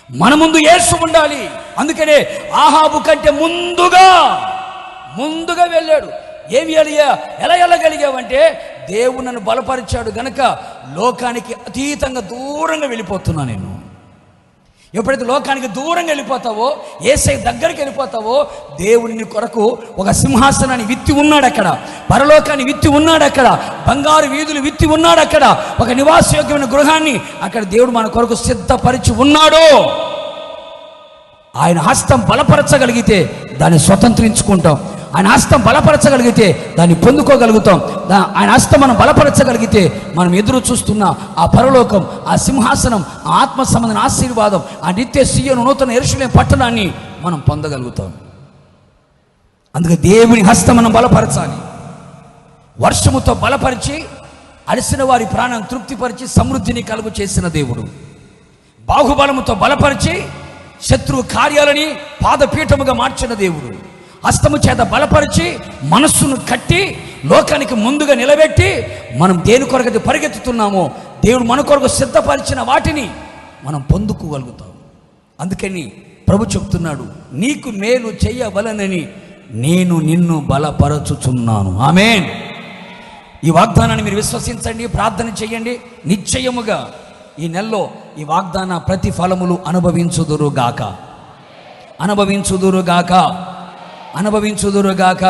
మన ముందు యేసు ఉండాలి. అందుకనే ఆహాబు కంటే ముందుగా వెళ్ళాడు. ఏమి ఎలా వెళ్ళగలిగావంటే దేవుడు నన్ను బలపరిచాడు గనక లోకానికి అతీతంగా దూరంగా వెళ్ళిపోతున్నా నేను. ఎప్పుడైతే లోకానికి దూరంగా వెళ్ళిపోతావో, యేసయ్య దగ్గరికి వెళ్ళిపోతావో, దేవుని కొరకు ఒక సింహాసనాన్ని విత్తి ఉన్నాడు అక్కడ, పరలోకాన్ని విత్తి ఉన్నాడు అక్కడ, బంగారు వీధులు విత్తి ఉన్నాడు అక్కడ, ఒక నివాసయోగ్యమైన గృహాన్ని అక్కడ దేవుడు మన కొరకు సిద్ధపరిచి ఉన్నాడు. ఆయన హస్తం బలపరచగలిగితే దాన్ని స్వతంత్రించుకుంటాం. ఆయన హస్తం బలపరచగలిగితే దాన్ని పొందుకోగలుగుతాం. ఆయన హస్తం మనం బలపరచగలిగితే మనం ఎదురు చూస్తున్న ఆ పరలోకం, ఆ సింహాసనం, ఆ ఆత్మ సంబంధమైన ఆశీర్వాదం, ఆ నిత్య సీయోను నూతన యెరూషలేము పట్టణాన్ని మనం పొందగలుగుతాం. అందుకే దేవుని హస్తం మనం బలపరచాలి. వర్షముతో బలపరిచి అలసిన వారి ప్రాణం తృప్తిపరిచి సమృద్ధిని కలుగు చేసిన దేవుడు. బాహుబలముతో బలపరిచి శత్రువు కార్యాలని పాదపీఠముగా మార్చిన దేవుడు. హస్తము చేత బలపరిచి మనస్సును కట్టి లోకానికి ముందుగా నిలబెట్టి మనం దేని కొరకు పరిగెత్తుతున్నామో దేవుడు మన కొరకు సిద్ధపరిచిన వాటిని మనం పొందుకోగలుగుతాం. అందుకని ప్రభు చెప్తున్నాడు, నీకు మేలు చేయవలనని నేను నిన్ను బలపరచుచున్నాను. ఆమేన్. ఈ వాగ్దానాన్ని మీరు విశ్వసించండి, ప్రార్థన చేయండి. నిశ్చయముగా ఈ నెలలో ఈ వాగ్దాన ప్రతిఫలములు అనుభవించుదురుగాక, అనుభవించుదురుగాక, అనుభవించుదురుగాక.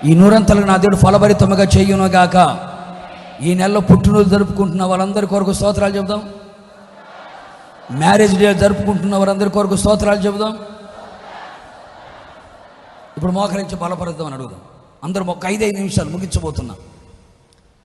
ఈ నూరంతలకు నా దేవుడు ఫలభరితముగా చేయునుగాక. ఈ నెలలో పుట్టినరోజు జరుపుకుంటున్న వాళ్ళందరి కొరకు స్తోత్రాలు చెబుదాం. మ్యారేజ్ డే జరుపుకుంటున్న వారందరి కొరకు స్తోత్రాలు చెబుదాం. ఇప్పుడు మోకరించి బలపరుద్దామని అడుగుదాం. అందరూ ఒక 5 నిమిషాలు ముగించబోతున్నా.